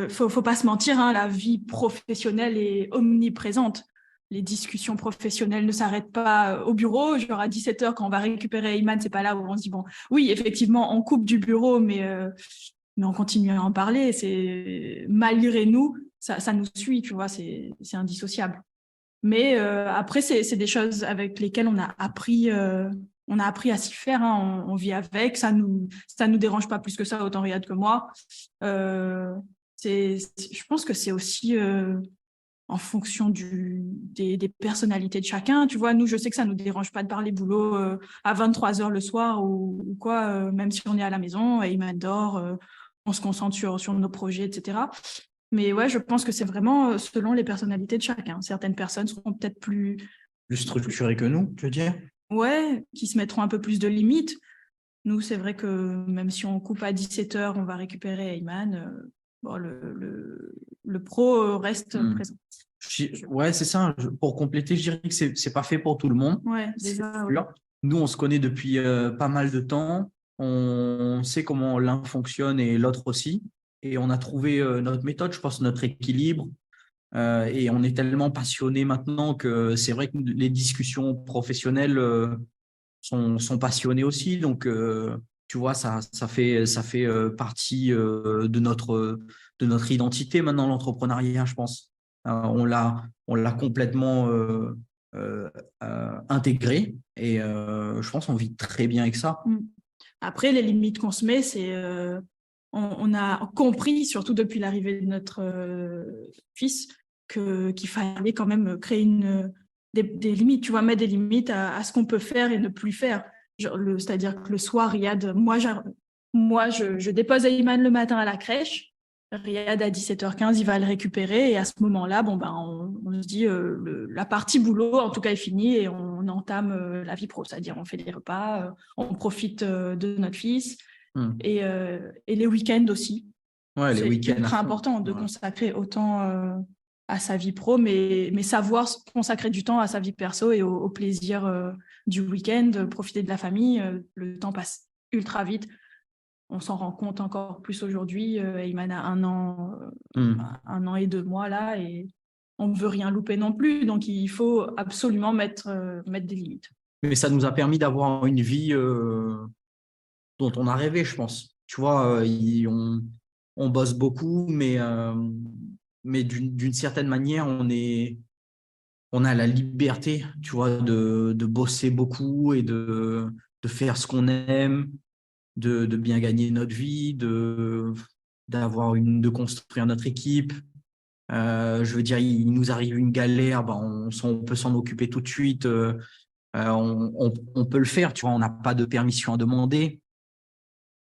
Speaker 3: faut pas se mentir, hein, la vie professionnelle est omniprésente. Les discussions professionnelles ne s'arrêtent pas au bureau. Genre à 17h, quand on va récupérer Ayman, c'est pas là où on se dit, bon, oui, effectivement, on coupe du bureau, mais on continue à en parler. C'est malgré nous, ça nous suit, tu vois, c'est indissociable. Mais après, c'est des choses avec lesquelles on a appris à s'y faire, hein. On vit avec, ça nous dérange pas plus que ça, autant Riyad que moi. Je pense que c'est aussi en fonction des personnalités de chacun. Tu vois, nous, je sais que ça nous dérange pas de parler boulot à 23h le soir ou quoi, même si on est à la maison, et Iman dort, on se concentre sur nos projets, etc. Mais ouais, je pense que c'est vraiment selon les personnalités de chacun. Certaines personnes seront peut-être plus
Speaker 4: structurées que nous, tu veux dire?
Speaker 3: Ouais, qui se mettront un peu plus de limites. Nous, c'est vrai que même si on coupe à 17h, on va récupérer Ayman. Le pro reste présent.
Speaker 4: Ouais, c'est ça. Pour compléter, je dirais que c'est pas fait pour tout le monde.
Speaker 3: Ouais, déjà.
Speaker 4: Ouais. Nous, on se connaît depuis pas mal de temps. On sait comment l'un fonctionne et l'autre aussi. Et on a trouvé notre méthode, je pense, notre équilibre. Et on est tellement passionnés maintenant que c'est vrai que les discussions professionnelles sont passionnées aussi. Donc, tu vois, ça fait partie de notre identité maintenant, l'entrepreneuriat, je pense. On l'a complètement intégré et je pense qu'on vit très bien avec ça.
Speaker 3: Après, les limites qu'on se met, c'est on a compris, surtout depuis l'arrivée de notre fils, qu'il fallait quand même créer des limites, tu vois, mettre des limites à ce qu'on peut faire et ne plus faire. C'est-à-dire que le soir, Riyad, moi je dépose Ayman le matin à la crèche. Riyad, à 17h15, il va le récupérer. Et à ce moment-là, on se dit la partie boulot, en tout cas, est finie et on entame la vie pro. C'est-à-dire, on fait des repas, on profite de notre fils. Et les week-ends aussi.
Speaker 4: Ouais, les week-ends.
Speaker 3: C'est très important de consacrer autant à sa vie pro, mais savoir consacrer du temps à sa vie perso et au plaisir du week-end, profiter de la famille. Le temps passe ultra vite. On s'en rend compte encore plus aujourd'hui. Ayman a 1 an, 1 an et 2 mois là, et on ne veut rien louper non plus. Donc, il faut absolument mettre des limites.
Speaker 4: Mais ça nous a permis d'avoir une vie dont on a rêvé, je pense. Tu vois, on bosse beaucoup, mais d'une certaine manière, on a la liberté, tu vois, de bosser beaucoup et de faire ce qu'on aime, de bien gagner notre vie, de de construire notre équipe. Je veux dire, il nous arrive une galère, on peut s'en occuper tout de suite. On peut le faire, tu vois, on n'a pas de permission à demander.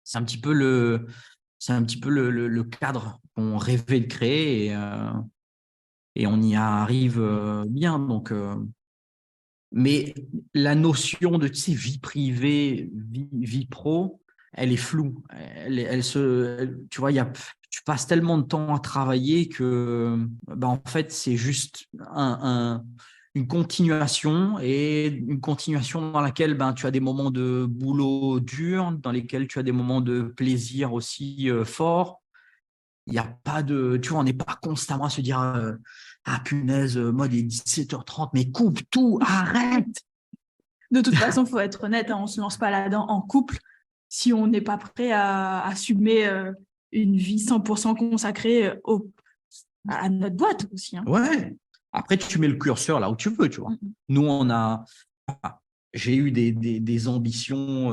Speaker 4: C'est un petit peu le cadre qu'on rêvait de créer et on y arrive bien. Donc, mais la notion de vie privée, vie pro, elle est floue. Tu vois, tu passes tellement de temps à travailler que, en fait, c'est juste une continuation dans laquelle tu as des moments de boulot dur, dans lesquels tu as des moments de plaisir aussi forts. Il n'y a pas de, tu vois, on n'est pas constamment à se dire ah punaise, moi il est 17h30, mais coupe tout, arrête.
Speaker 3: De toute façon, il faut être honnête, on ne se lance pas là-dedans en couple si on n'est pas prêt à assumer une vie 100% consacrée à notre boîte aussi. Hein.
Speaker 4: Ouais. Après, tu mets le curseur là où tu veux, tu vois. Nous, j'ai eu des ambitions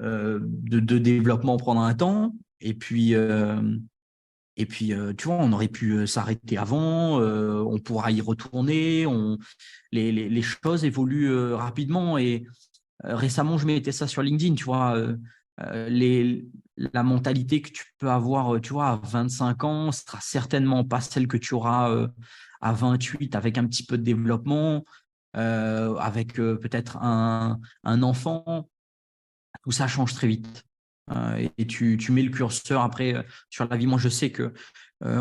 Speaker 4: de développement pendant un temps, et puis, tu vois, on aurait pu s'arrêter avant, on pourra y retourner, les choses évoluent rapidement, et récemment, je mettais ça sur LinkedIn, tu vois, la mentalité que tu peux avoir, tu vois, à 25 ans, ne sera certainement pas celle que tu auras à 28 avec un petit peu de développement, avec peut-être un enfant. Tout ça change très vite. Et tu mets le curseur après sur la vie. Moi, je sais que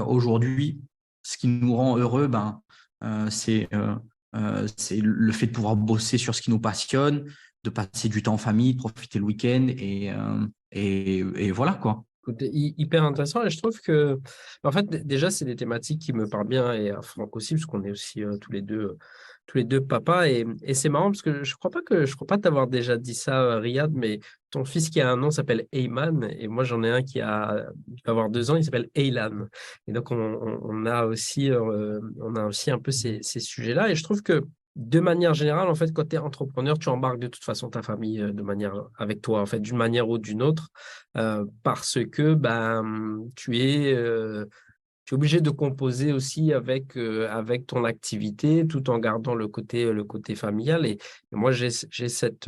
Speaker 4: aujourd'hui, ce qui nous rend heureux, c'est le fait de pouvoir bosser sur ce qui nous passionne, de passer du temps en famille, de profiter le week-end et voilà quoi.
Speaker 5: Hyper intéressant, et je trouve que, en fait, déjà, c'est des thématiques qui me parlent bien, et à Franck aussi, parce qu'on est aussi tous les deux papas, et c'est marrant parce que je crois pas t'avoir déjà dit ça, Riyad, mais ton fils qui a un nom s'appelle Eyman, et moi j'en ai un il va avoir 2 ans, il s'appelle Eylan, et donc on a aussi un peu ces sujets-là, et je trouve que de manière générale, en fait, quand tu es entrepreneur, tu embarques de toute façon ta famille avec toi, en fait, d'une manière ou d'une autre, parce que tu es obligé de composer aussi avec ton activité, tout en gardant le côté familial. Et moi, j'ai cette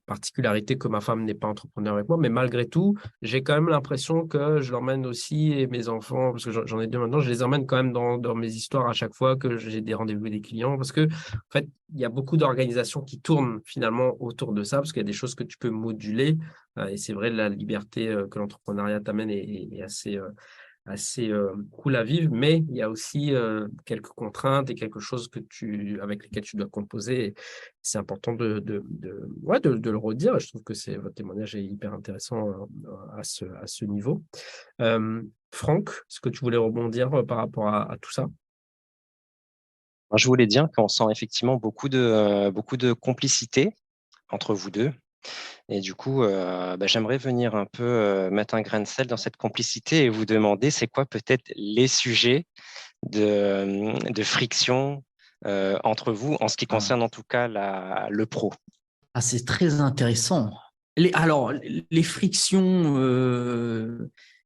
Speaker 5: particularité que ma femme n'est pas entrepreneur avec moi, mais malgré tout, j'ai quand même l'impression que je l'emmène aussi, et mes enfants, parce que j'en ai 2 maintenant, je les emmène quand même dans mes histoires à chaque fois que j'ai des rendez-vous avec des clients, parce que, en fait, il y a beaucoup d'organisations qui tournent finalement autour de ça, parce qu'il y a des choses que tu peux moduler. Et c'est vrai, la liberté que l'entrepreneuriat t'amène est assez cool à vivre, mais il y a aussi quelques contraintes et quelque chose avec lesquelles tu dois composer. Et c'est important de le redire. Je trouve que votre témoignage est hyper intéressant à ce niveau. Franck, est-ce que tu voulais rebondir par rapport à tout ça?
Speaker 2: Je voulais dire qu'on sent effectivement beaucoup de complicité entre vous deux. Et du coup, j'aimerais venir un peu mettre un grain de sel dans cette complicité et vous demander, c'est quoi peut-être les sujets de friction entre vous, en ce qui concerne en tout cas le pro?
Speaker 4: C'est très intéressant. Alors, les frictions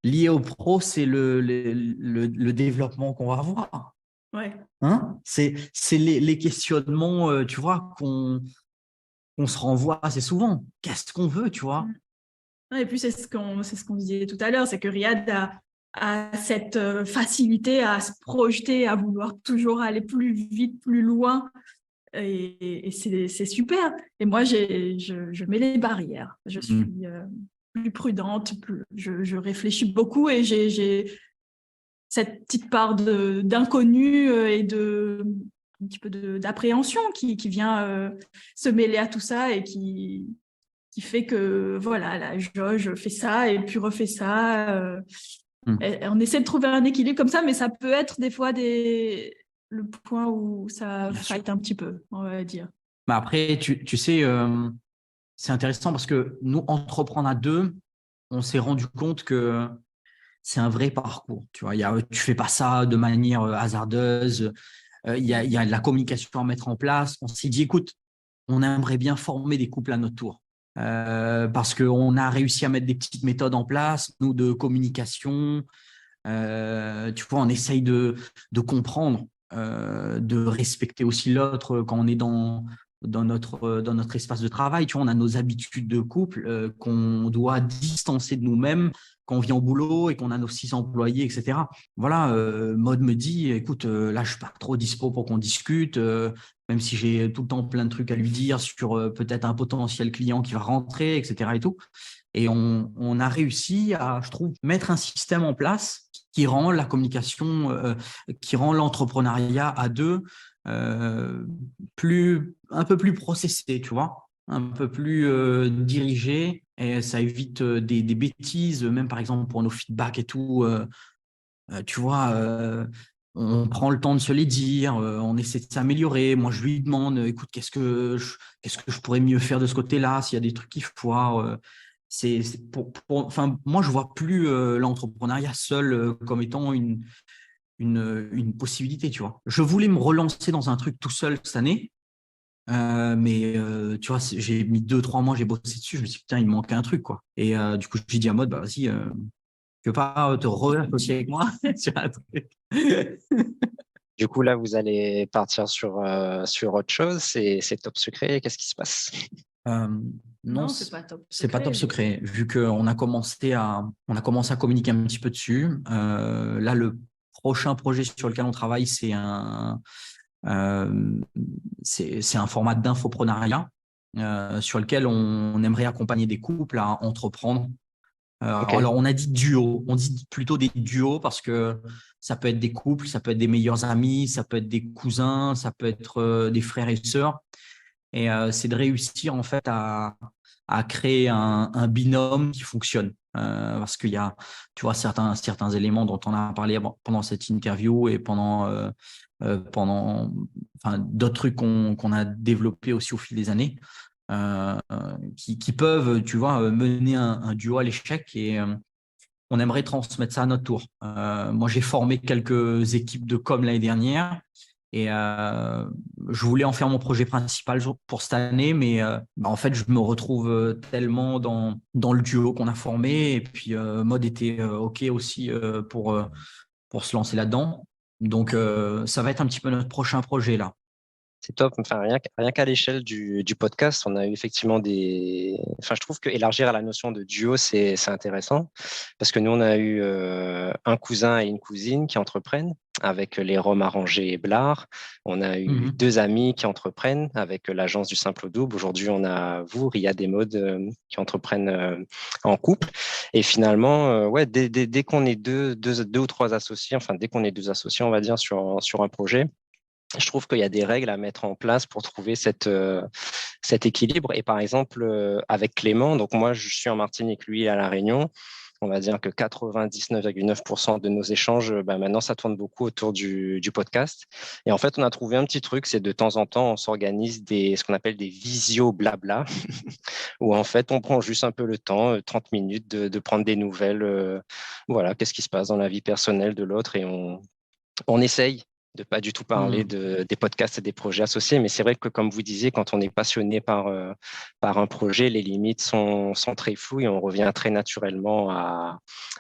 Speaker 4: liées au pro, c'est le développement qu'on va avoir.
Speaker 3: Ouais.
Speaker 4: Hein, c'est les questionnements, tu vois, qu'on se renvoie assez souvent. Qu'est-ce qu'on veut, tu vois?
Speaker 3: Et puis, c'est ce qu'on disait tout à l'heure, c'est que Riyad a cette facilité à se projeter, à vouloir toujours aller plus vite, plus loin. Et c'est super. Et moi, je mets les barrières. Je suis plus prudente, je réfléchis beaucoup, et j'ai cette petite part d'inconnu et un petit peu d'appréhension qui vient se mêler à tout ça, et qui fait que, voilà, la jauge fait ça et puis refait ça. Et on essaie de trouver un équilibre comme ça, mais ça peut être des fois le point où ça fight un petit peu, on va dire.
Speaker 4: Mais après, tu sais, c'est intéressant parce que nous, entreprendre à deux, on s'est rendu compte que c'est un vrai parcours. Tu vois, tu fais pas ça de manière hasardeuse. Il y a de la communication à mettre en place. On s'est dit, écoute, on aimerait bien former des couples à notre tour. Parce qu'on a réussi à mettre des petites méthodes en place, nous, de communication, Tu vois, on essaye de comprendre, de respecter aussi l'autre quand on est dans notre espace de travail. Tu vois, on a nos habitudes de couple qu'on doit distancer de nous-mêmes quand on vient au boulot et qu'on a nos 6 employés, etc. Voilà, Maud me dit, écoute, là, je suis pas trop dispo pour qu'on discute, même si j'ai tout le temps plein de trucs à lui dire sur peut-être un potentiel client qui va rentrer, etc. et tout. Et on a réussi à, je trouve, mettre un système en place qui rend la communication, qui rend l'entrepreneuriat à deux un peu plus processé, tu vois, un peu plus dirigé. Et ça évite des bêtises, même par exemple pour nos feedbacks et tout. Tu vois, on prend le temps de se les dire, on essaie de s'améliorer. Moi, je lui demande, écoute, qu'est-ce que je pourrais mieux faire de ce côté-là, s'il y a des trucs qui foirent. Enfin, moi, je vois plus l'entrepreneuriat seul comme étant une possibilité, tu vois. Je voulais me relancer dans un truc tout seul cette année, mais tu vois, j'ai mis 2-3 mois, j'ai bossé dessus, je me suis dit, putain, il me manquait un truc, quoi. Et du coup, j'ai dit à Maud, bah vas-y, tu veux pas te re-associer avec moi sur un truc.
Speaker 2: Du coup, là, vous allez partir sur autre chose. C'est top secret. Qu'est-ce qui se passe?
Speaker 4: Euh, non,
Speaker 3: Non, c'est pas top
Speaker 4: c'est pas top
Speaker 3: secret.
Speaker 4: secret, vu qu'on a commencé à communiquer un petit peu dessus. Là, le prochain projet sur lequel on travaille, c'est un format d'infoprenariat sur lequel on aimerait accompagner des couples à entreprendre.
Speaker 2: Ok.
Speaker 4: Alors, on a dit duo, on dit plutôt des duos parce que ça peut être des couples, ça peut être des meilleurs amis, ça peut être des cousins, ça peut être des frères et sœurs. Et c'est de réussir en fait à créer un binôme qui fonctionne. Parce qu'il y a, tu vois, certains éléments dont on a parlé pendant cette interview et enfin, d'autres trucs qu'on a développés aussi au fil des années, qui peuvent, tu vois, mener un duo à l'échec et on aimerait transmettre ça à notre tour. Moi, j'ai formé quelques équipes de com l'année dernière et je voulais en faire mon projet principal pour cette année, mais en fait, je me retrouve tellement dans le duo qu'on a formé et puis Maud était OK aussi pour se lancer là-dedans. Donc, ça va être un petit peu notre prochain projet là.
Speaker 2: C'est top. Enfin, rien qu'à l'échelle du podcast, on a eu effectivement des. Enfin, je trouve que élargir à la notion de duo, c'est intéressant parce que nous, on a eu un cousin et une cousine qui entreprennent avec les Roms arrangés et Blard. On a eu
Speaker 4: Mhm.
Speaker 2: 2 amis qui entreprennent avec l'agence du simple au double. Aujourd'hui, on a vous, Riyad et Maud, qui entreprennent en couple. Et finalement, ouais, dès qu'on est deux ou trois associés, enfin, dès qu'on est 2 associés, on va dire, sur un projet, je trouve qu'il y a des règles à mettre en place pour trouver cet équilibre. Et par exemple, avec Clément, donc moi, je suis en Martinique, lui, à La Réunion. On va dire que 99,9% de nos échanges, bah, maintenant, ça tourne beaucoup autour du podcast. Et en fait, on a trouvé un petit truc, c'est de temps en temps, on s'organise ce qu'on appelle des visio blabla, où en fait, on prend juste un peu le temps, 30 minutes, de prendre des nouvelles. Voilà, qu'est-ce qui se passe dans la vie personnelle de l'autre et on essaye de pas du tout parler
Speaker 4: Mhm.
Speaker 2: des podcasts et des projets associés, mais c'est vrai que comme vous disiez, quand on est passionné par un projet, les limites sont très floues et on revient très naturellement à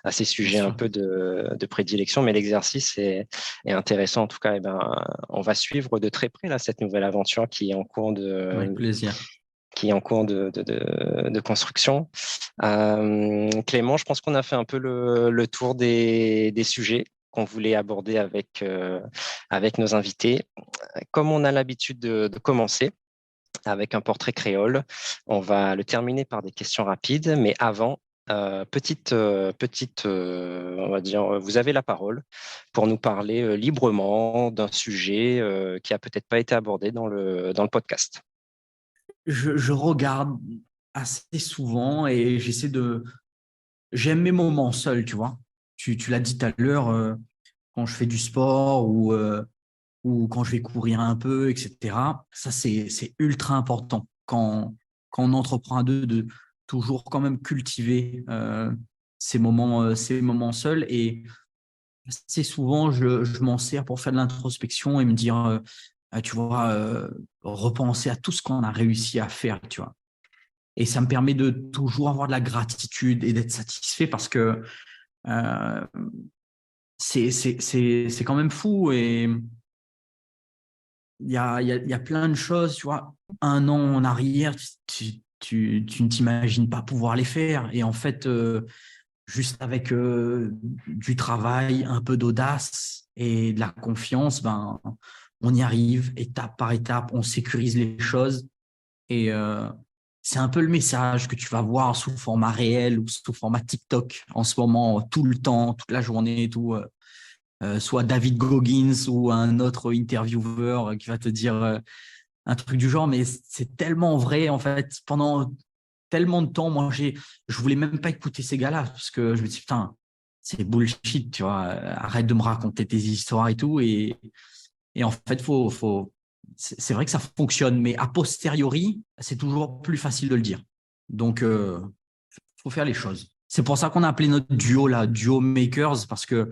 Speaker 2: ces
Speaker 4: Bien
Speaker 2: sujets un
Speaker 4: sûr.
Speaker 2: peu de prédilection. Mais l'exercice est intéressant en tout cas. Et ben, on va suivre de très près là cette nouvelle aventure qui est en cours
Speaker 4: Avec plaisir.
Speaker 2: de construction. Clément, je pense qu'on a fait un peu le tour des sujets qu'on voulait aborder avec nos invités. Comme on a l'habitude de commencer avec un portrait créole, on va le terminer par des questions rapides, mais avant, on va dire, vous avez la parole pour nous parler librement d'un sujet qui a peut-être pas été abordé dans le podcast.
Speaker 4: Je regarde assez souvent et j'aime mes moments seuls, tu vois. Tu l'as dit tout à l'heure, quand je fais du sport ou quand je vais courir un peu, etc. Ça, c'est ultra important quand on entreprend à deux de toujours quand même cultiver ces moments seuls. Et assez souvent, je m'en sers pour faire de l'introspection et me dire, tu vois, repenser à tout ce qu'on a réussi à faire, tu vois. Et ça me permet de toujours avoir de la gratitude et d'être satisfait parce que c'est quand même fou et il y a plein de choses, tu vois. Un an en arrière, tu ne t'imagines pas pouvoir les faire. Et en fait, juste avec du travail, un peu d'audace et de la confiance, ben, on y arrive étape par étape, on sécurise les choses. Et c'est un peu le message que tu vas voir sous format réel ou sous format TikTok en ce moment, tout le temps, toute la journée, tout. Soit David Goggins ou un autre intervieweur qui va te dire un truc du genre, mais c'est tellement vrai en fait. Pendant tellement de temps, moi, je voulais même pas écouter ces gars-là parce que je me dis putain, c'est bullshit, tu vois. Arrête de me raconter tes histoires et tout. Et en fait, c'est vrai que ça fonctionne, mais a posteriori, c'est toujours plus facile de le dire. Donc, faut faire les choses. C'est pour ça qu'on a appelé notre duo là, Duo Makers, parce que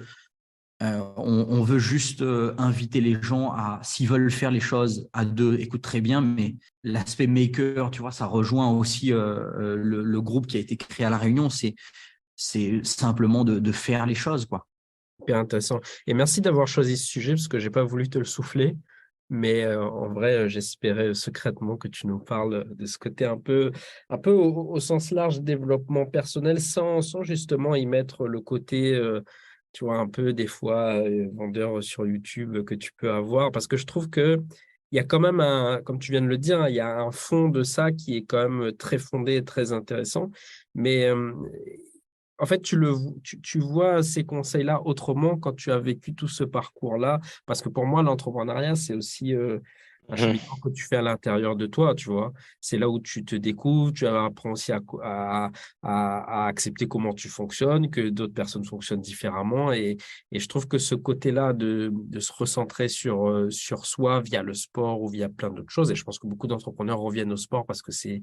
Speaker 4: on veut juste inviter les gens à, s'ils veulent faire les choses à deux, écoute très bien, mais l'aspect maker, tu vois, ça rejoint aussi le groupe qui a été créé à La Réunion, c'est simplement de faire les choses, quoi.
Speaker 5: Hyper intéressant. Et merci d'avoir choisi ce sujet parce que j'ai pas voulu te le souffler. Mais en vrai, j'espérais secrètement que tu nous parles de ce côté un peu au sens large développement personnel sans justement y mettre le côté, tu vois, un peu des fois vendeur sur YouTube que tu peux avoir. Parce que je trouve que il y a quand même comme tu viens de le dire, hein, il y a un fond de ça qui est quand même très fondé et très intéressant. Mais en fait, tu vois ces conseils-là autrement quand tu as vécu tout ce parcours-là. Parce que pour moi, l'entrepreneuriat, c'est aussi un cheminement que tu fais à l'intérieur de toi, tu vois. C'est là où tu te découvres, tu apprends aussi à accepter comment tu fonctionnes, que d'autres personnes fonctionnent différemment. Et je trouve que ce côté-là de se recentrer sur soi via le sport ou via plein d'autres choses, et je pense que beaucoup d'entrepreneurs reviennent au sport parce que c'est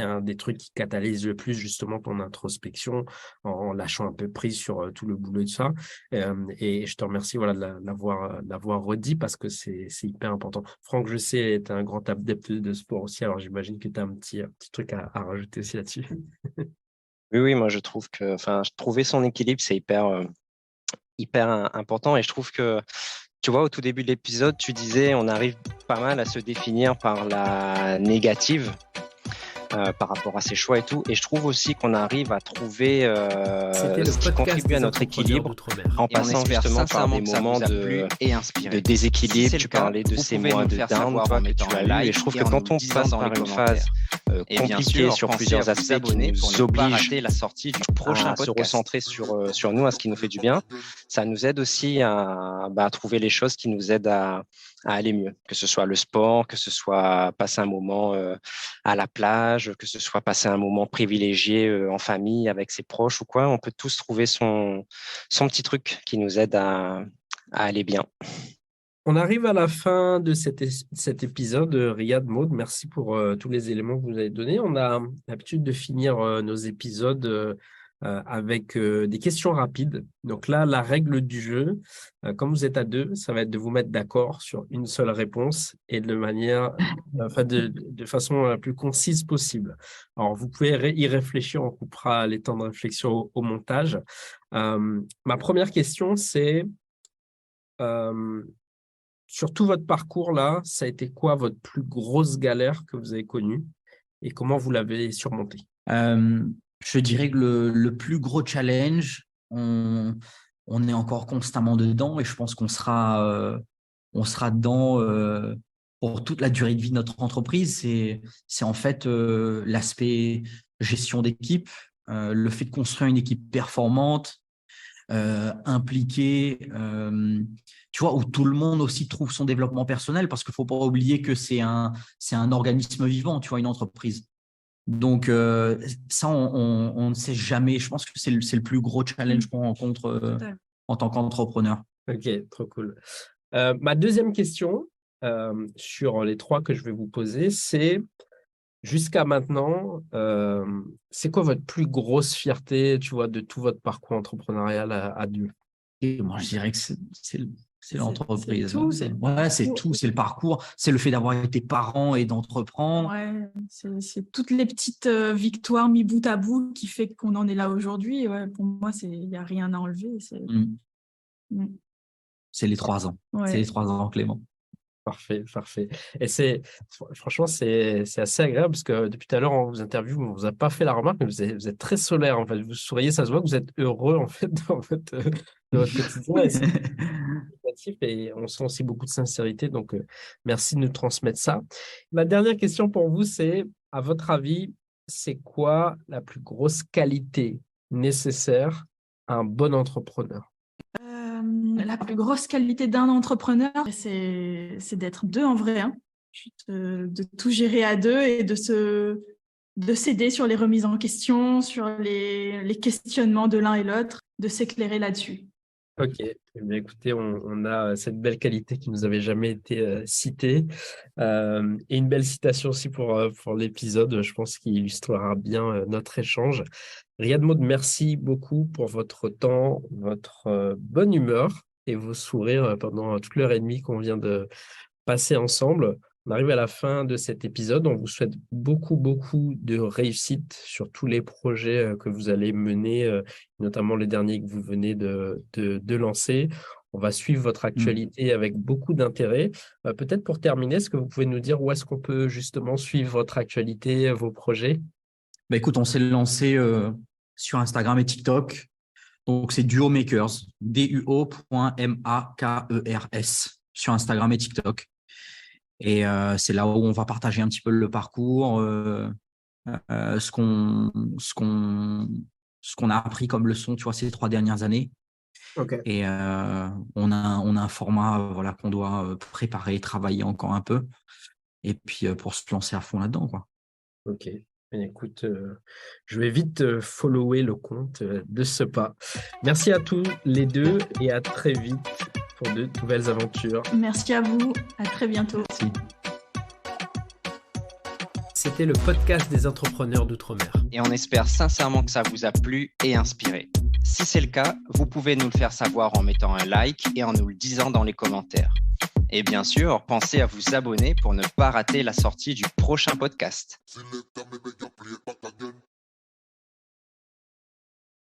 Speaker 5: un des trucs qui catalyse le plus justement ton introspection, en lâchant un peu prise sur tout le boulot de ça. Et je te remercie voilà, de l'avoir redit parce que c'est hyper important. Franck, je sais, tu es un grand adepte de sport aussi, alors j'imagine que tu as un petit truc à rajouter aussi là-dessus.
Speaker 2: Oui, moi je trouve que, trouver son équilibre, c'est hyper important. Et je trouve que, tu vois, au tout début de l'épisode, tu disais, on arrive pas mal à se définir par la négative. Par rapport à ses choix et tout. Et je trouve aussi qu'on arrive à trouver ce qui contribue à notre équilibre en passant justement par des moments de déséquilibre. Tu parlais de ces mois de down que tu as eu. Et je trouve que quand on passe par une phase compliquée sur plusieurs aspects qui nous oblige
Speaker 1: la sortie du prochain
Speaker 2: à se recentrer sur nous, à ce qui nous fait du bien, ça nous aide aussi à trouver les choses qui nous aident à aller mieux, que ce soit le sport, que ce soit passer un moment à la plage, que ce soit passer un moment privilégié en famille avec ses proches ou quoi. On peut tous trouver son petit truc qui nous aide à aller bien.
Speaker 5: On arrive à la fin de cet épisode, Riyad, Maud. Merci pour tous les éléments que vous avez donnés. On a l'habitude de finir nos épisodes avec des questions rapides. Donc là, la règle du jeu, comme vous êtes à deux, ça va être de vous mettre d'accord sur une seule réponse et de façon la plus concise possible. Alors, vous pouvez y réfléchir, on coupera les temps de réflexion au montage. Ma première question, c'est sur tout votre parcours là, ça a été quoi votre plus grosse galère que vous avez connue et comment vous l'avez surmontée?
Speaker 4: Je dirais que le plus gros challenge, on est encore constamment dedans et je pense qu'on sera dedans pour toute la durée de vie de notre entreprise. C'est en fait l'aspect gestion d'équipe, le fait de construire une équipe performante, impliquée, tu vois, où tout le monde aussi trouve son développement personnel parce qu'il ne faut pas oublier que c'est un organisme vivant, tu vois, une entreprise. Donc, ça, on ne sait jamais. Je pense que c'est le plus gros challenge qu'on rencontre en tant qu'entrepreneur.
Speaker 5: Ok, trop cool. Ma deuxième question sur les trois que je vais vous poser, c'est jusqu'à maintenant, c'est quoi votre plus grosse fierté, tu vois, de tout votre parcours entrepreneurial à deux?
Speaker 4: Et moi, je dirais que c'est l'entreprise. C'est tout, c'est le parcours, c'est le fait d'avoir été parent et d'entreprendre.
Speaker 3: Ouais, c'est toutes les petites victoires mis bout à bout qui fait qu'on en est là aujourd'hui. Ouais, pour moi, il n'y a rien à enlever.
Speaker 4: C'est les 3 ans.
Speaker 3: Ouais.
Speaker 4: C'est les 3 ans, Clément.
Speaker 5: Parfait, parfait. Et franchement, c'est assez agréable parce que depuis tout à l'heure, on vous interviewe, on ne vous a pas fait la remarque, mais vous êtes très solaire en fait. Vous souriez, ça se voit que vous êtes heureux en fait dans votre quotidien. Et c'est significatif et on sent aussi beaucoup de sincérité. Donc, merci de nous transmettre ça. Ma dernière question pour vous, c'est, à votre avis, c'est quoi la plus grosse qualité nécessaire à un bon entrepreneur?
Speaker 3: La plus grosse qualité d'un entrepreneur, c'est d'être deux en vrai, hein. De tout gérer à deux et de s'aider sur les remises en question, sur les questionnements de l'un et l'autre, de s'éclairer là-dessus.
Speaker 5: Ok, eh bien, écoutez, on a cette belle qualité qui nous avait jamais été citée et une belle citation aussi pour l'épisode, je pense qu'il illustrera bien notre échange. Riyad Maud, merci beaucoup pour votre temps, votre bonne humeur et vos sourires pendant toute l'heure et demie qu'on vient de passer ensemble. On arrive à la fin de cet épisode. On vous souhaite beaucoup, beaucoup de réussite sur tous les projets que vous allez mener, notamment les derniers que vous venez de lancer. On va suivre votre actualité avec beaucoup d'intérêt. Peut-être pour terminer, est-ce que vous pouvez nous dire où est-ce qu'on peut justement suivre votre actualité, vos projets?
Speaker 4: Bah, écoute, on s'est lancé sur Instagram et TikTok. Donc, c'est Duomakers, duo.makers sur Instagram et TikTok. Et c'est là où on va partager un petit peu le parcours, ce qu'on a appris comme leçon, tu vois, ces 3 dernières années.
Speaker 5: Okay.
Speaker 4: Et on a un format voilà, qu'on doit préparer, travailler encore un peu. Et puis pour se lancer à fond là-dedans, quoi.
Speaker 5: Ok. Écoute, je vais vite follower le compte de ce pas. Merci à tous les deux et à très vite pour de nouvelles aventures.
Speaker 3: Merci à vous, à très bientôt.
Speaker 4: Merci.
Speaker 1: C'était le podcast des entrepreneurs d'outre-mer.
Speaker 2: Et on espère sincèrement que ça vous a plu et inspiré. Si c'est le cas, vous pouvez nous le faire savoir en mettant un like et en nous le disant dans les commentaires. Et bien sûr, pensez à vous abonner pour ne pas rater la sortie du prochain podcast.